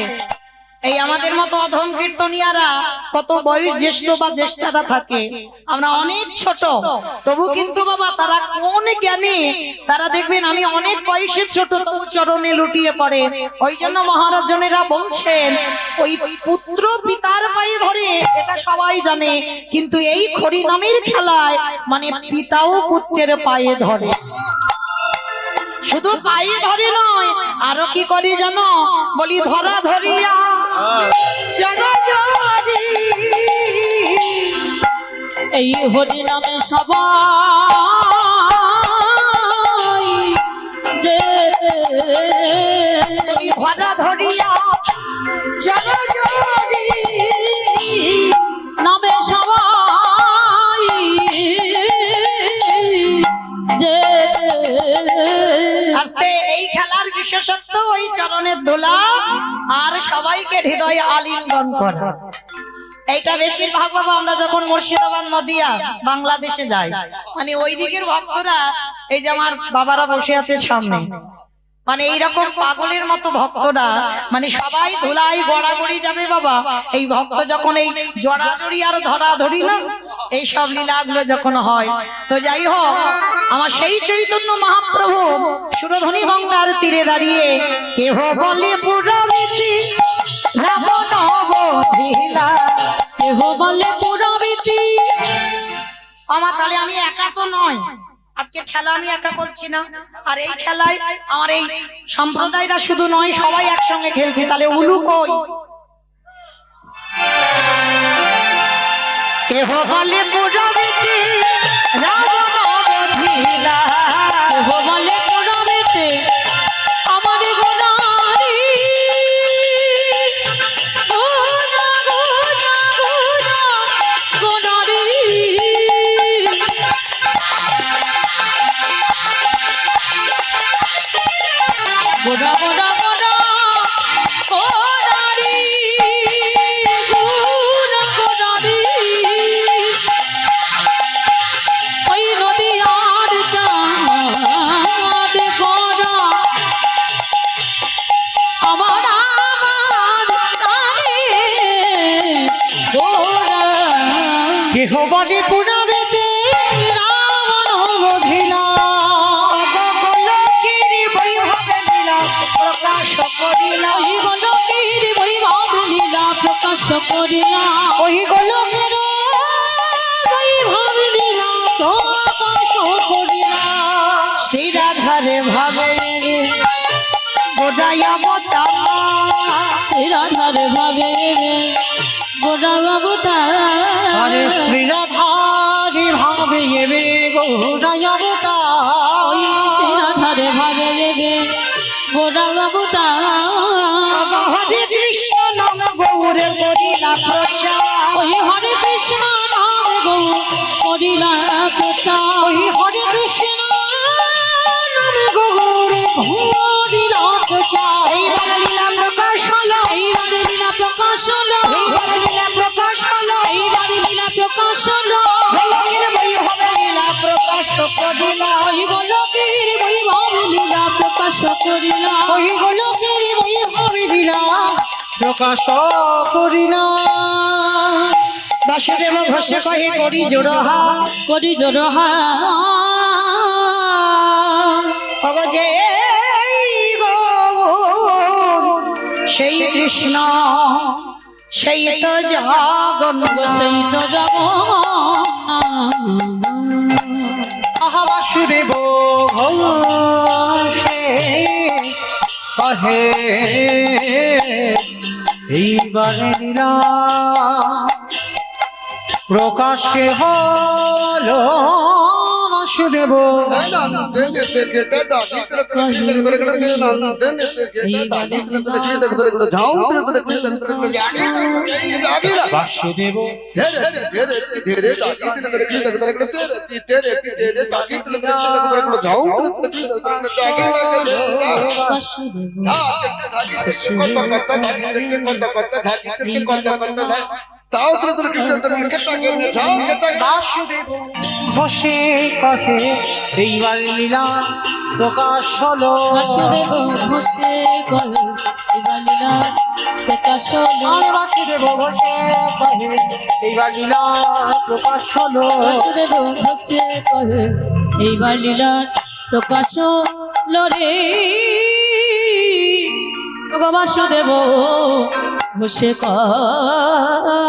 এই আমাদের মতো অধম কীর্তনিয়ারা কত বয়স জ্যেষ্ঠ বা জ্যেষ্ঠারা থাকে, আমরা অনেক ছোট, তবু কিন্তু বাবা তারা কোন জ্ঞানে, তারা দেখবেন আমি অনেক বয়সে ছোট তবু চরণে লুটিয়ে পড়ে। ওই জন্য মহারাজনেরা বলছেন ওই পুত্র পিতার পায়ে ধরে, এটা সবাই জানে, কিন্তু এই হরি নামের খেলায় মানে পিতাও পুত্রের পায়ে ধরে। শুধু পায়ে ধরে নয়, আরো কি করে জানো? বলি ধরা ধরিয়া জনজরি, এই হরি নামে সবাই যেতে বলি ধরা ধরিয়া জনজরি, নামে সবাই যেতে আস্তে এই খেলার বিশেষত্ব ওই চরণের দোলা আর সবাইকে হৃদয়ে আলিঙ্গন করা। এইটা বেশিরভাগ বাবা আমরা যখন মুর্শিদাবাদ নদিয়া বাংলাদেশে যাই, মানে ওই দিকের ভক্তরা, এই যে আমার বাবারা বসে আছে সামনে, মানে এইরকম পাগলের মতো ভক্তরা, মানে সবাই ধুলাই গড়াগড়ি যাবে বাবা। এই ভক্ত যখন এই জড়াজড়ি আর ধরাধরি না, এই সব লীলাগুলো যখন হয়, তো যাই হোক, আমার সেই চৈতন্য মহাপ্রভু সুরধনী গঙ্গার তীরে দাঁড়িয়ে কেহ বলে পুরবীতি রাবণ বধিলা, কেহ বলে পুরবীতি। আমার তাহলে আমি একা তো নয়, আজকে খেলা আমি একা করছি না, আর এই খেলায় আমার এই সম্প্রদায়রা শুধু নয়, সবাই একসঙ্গে খেলছে, তাহলে উলু কই? কেহ বলে পুরবীতি রাবণ বধিলা, কেহ বলে পুরবীতি আমার গোনারি, গোনা গোনা গোনা গোনারি। গোনা গোনা গোনা গোনারি, গোনা গোনারি। ওই নদীয়ার চাঁদ গোনা আমার আমার কানে গোনা। কেহ বলে পুরাবেতে রাবণ বধিলা, অবলোকের বৈভবে লীলা প্রকাশ করিলা, ওই গোলকের বৈভব লীলা প্রকাশ করিলা। ওই গোলকের বৈভব লীলা প্রকাশ করিলা। শ্রীরাধারে ভাবে গোড়ায় অবতার, রাধার ভাবে গোড়া আরে অবতার। শ্রীরাধারি ভাবে এবে গৌরায় ওই রাধারে ভাবে গোড়া অবতার। হরে কৃষ্ণ নাম গৌর করিলা প্রচার, ওই হরে কৃষ্ণ নাম গৌ করিলা প্রচার। ওই হরে কৃষ্ণ নামে গৌরে হরিলা প্রচার। এইবার লীলা প্রকাশ হলো, এইবার লীলা প্রকাশ হলো, এইবার লীলা প্রকাশ হলো, এইবার লীলা প্রকাশ হলো। গোলকের বৈভবে লীলা প্রকাশ করিলা, ওই গোলকের বৈভব লীলা প্রকাশ করিলা। ওই গোলকের বৈভব লীলা প্রকাশ করিলা। বাসুদেব ঘোষে কহে করি জোড়হা, করি জোড়হা অগ যে গৌর সেই কৃষ্ণ সেই তো জগন্নাথ, সেই তো জগন্নাথ। আহা বাসুদেব ঘোষে আহে এইবারে লীলা প্রকাশ্যে হলো বাসুদেব বাসুদেব বাসুদেব ঘোষে কথে এইবার লীলা প্রকাশ হলো বাসুদেব ঘোষে কহে এইবার লীলা প্রকাশ হলো আরে বাসুদেব ঘোষে কথে এইবার লীলা প্রকাশ হলো বাসুদেব ঘোষে কহে এইবার লীলার প্রকাশ হলো রে ওগো বাসুদেব ঘোষে কহে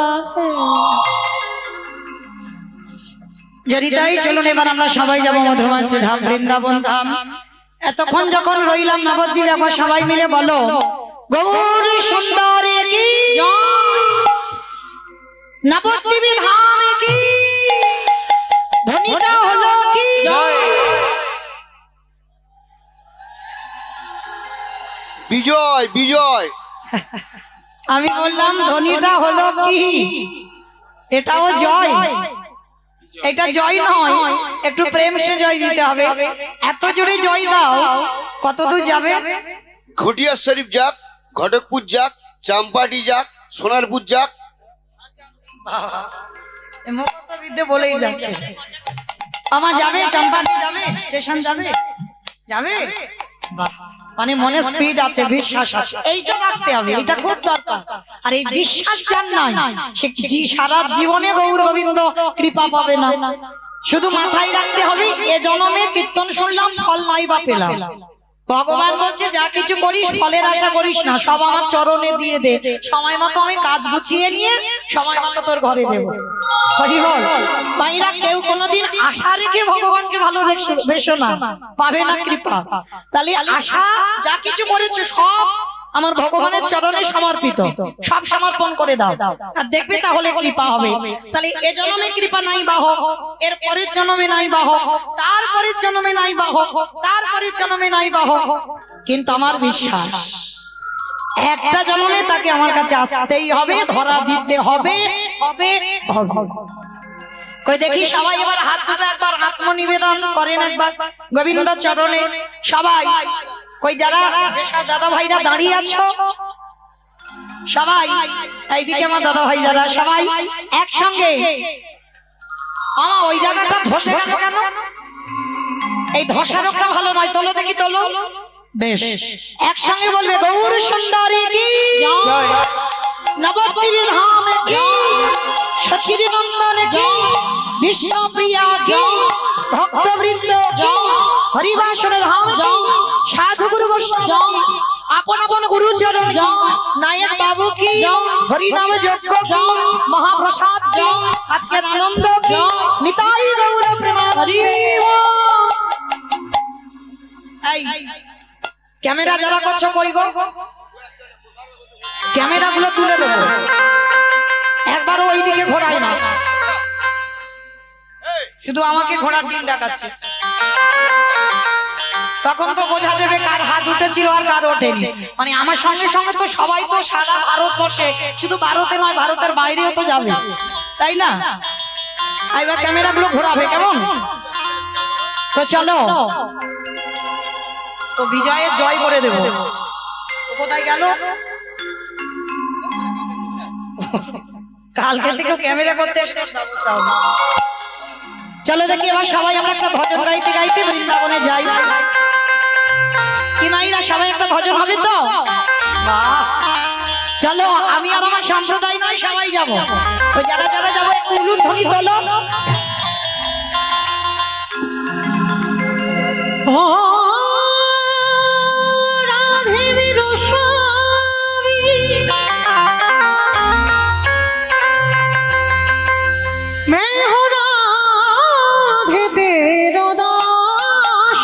যদি তাই চলুন এবার আমরা সবাই যাবো মধুমাসী ধাম বৃন্দাবন ধাম। এতক্ষণ যখন রইলাম নবদ্বীপ একবার সবাই মিলে বলো গৌর সুন্দরী কি নবদ্বীপ ধাম কি ধ্বনিটা হলো কি বিজয় বিজয় আমি বললাম ধ্বনিটা হলো কি এটাও জয় এটা জয় নয় একটু প্রেম সে জয় দিতে হবে এত জোরে জয় দাও কত দূর যাবে ঘটিয়া শরীফ যাক ঘটকপুর যাক চাম্পাটি যাক সোনারপুর যাক মুখস্থ বিদ্যে বলেই যাচ্ছে আমার যাবে চম্পাটি যাবে স্টেশন যাবে যাবে বাহ মানে মনে স্পিড আছে বিশ্বাস আছে এইটা রাখতে হবে এটা খুব দরকার আর এই বিশ্বাস যার নাই সে সারা জীবনে গৌর গোবিন্দ কৃপা পাবে না শুধু মাথায় রাখতে হবে এ জন্মে কীর্তন শুনলাম ফল নাই বা পেলাম ভগবান বলছে যা কিছু করিস ফলের আশা করিস না সব আমার চরণে দিয়ে দে সময় মতো আমি কাজ গুছিয়ে নিয়ে সময় মতো তোর ঘরে দেব হরি বল মাইরা কেউ কোনোদিন আশা রেখে ভগবানকে ভালোবেসো না পাবে না কৃপা তাহলে আশা যা কিছু করেছো সব আমার ভগবানের চরণে সমর্পিত সব সমর্পণ করে দাও আর দেখবে তাহলে কৃপা হবে তাহলে এ জন্মে কৃপা নাই বাহ এর পরের জন্মে নাই বাহ তারপরের জন্মে নাই বাহ তারপরের জন্মে নাই বাহ কিন্তু আমার বিশ্বাস একটা জন্মে তাকে আমার কাছে আসতেই হবে ধরা দিতে হবে হবে হবে কই দেখি সবাই এবার হাত দুটো একবার আত্মনিবেদন করেন একবার গোবিন্দ চরণে সবাই কই যারা যেসব দাদা ভাইরা দাঁড়িয়ে আছো সবাই এইদিকে আমার দাদা ভাই যারা সবাই একসঙ্গে আমার ওই জায়গাটা ধসে গেল কেন এই ধসারোটা ভালো নয় তোলো দেখি তোলো বেশ একসঙ্গে বলবে গৌর সুন্দরী কি নবদ্বীপ ধাম কি সচির নন্দন কি বিষ্ণুপ্রিয়া কি ভক্তবৃন্দ কি হরিবাসন ধাম কি সাধু গুরু বৈষ্ণব আপন আপন গুরুচরণ নায়ক বাবু কি হরিনাম যজ্ঞ কি মহাপ্রসাদ কি আজকের আনন্দ কি নিতাই গৌর প্রেমানন্দে এই ক্যামেরা যারা করছো কই গো ক্যামেরা গুলো তুলে দেবো একবারও ওইদিকে ঘোরায় না শুধু আমাকে ঘোড়ার দিন দেখাচ্ছে তখন তো বোঝা যাবে কার হাত উঠেছিল আর কার ওঠেনি মানে আমার সঙ্গে সঙ্গে তো সবাই তো সারা ভারতবর্ষে শুধু ভারতে নয় ভারতের বাইরেও তো যাবে তাই না এবার ক্যামেরা গুলো ঘোরাবে কেমন তো চলো তো বিজয়ের জয় করে দেব কোথায় গেল কালকে থেকে ক্যামেরা করতে এসে ব্যবস্থা হবে চলো দেখি এবার সবাই আমরা একটা ভজন গাইতে গাইতে বৃন্দাবনে যাই কি মাইরা সবাই একটা ভজন হবে তো চলো আমি আর আমার সম্প্রদায় নয় সবাই যাব তো যারা যারা যাবো একটু উলুধ্বনি তোলো ও রাধে বীর স্বামী मैं हूँ राधे तेरा दास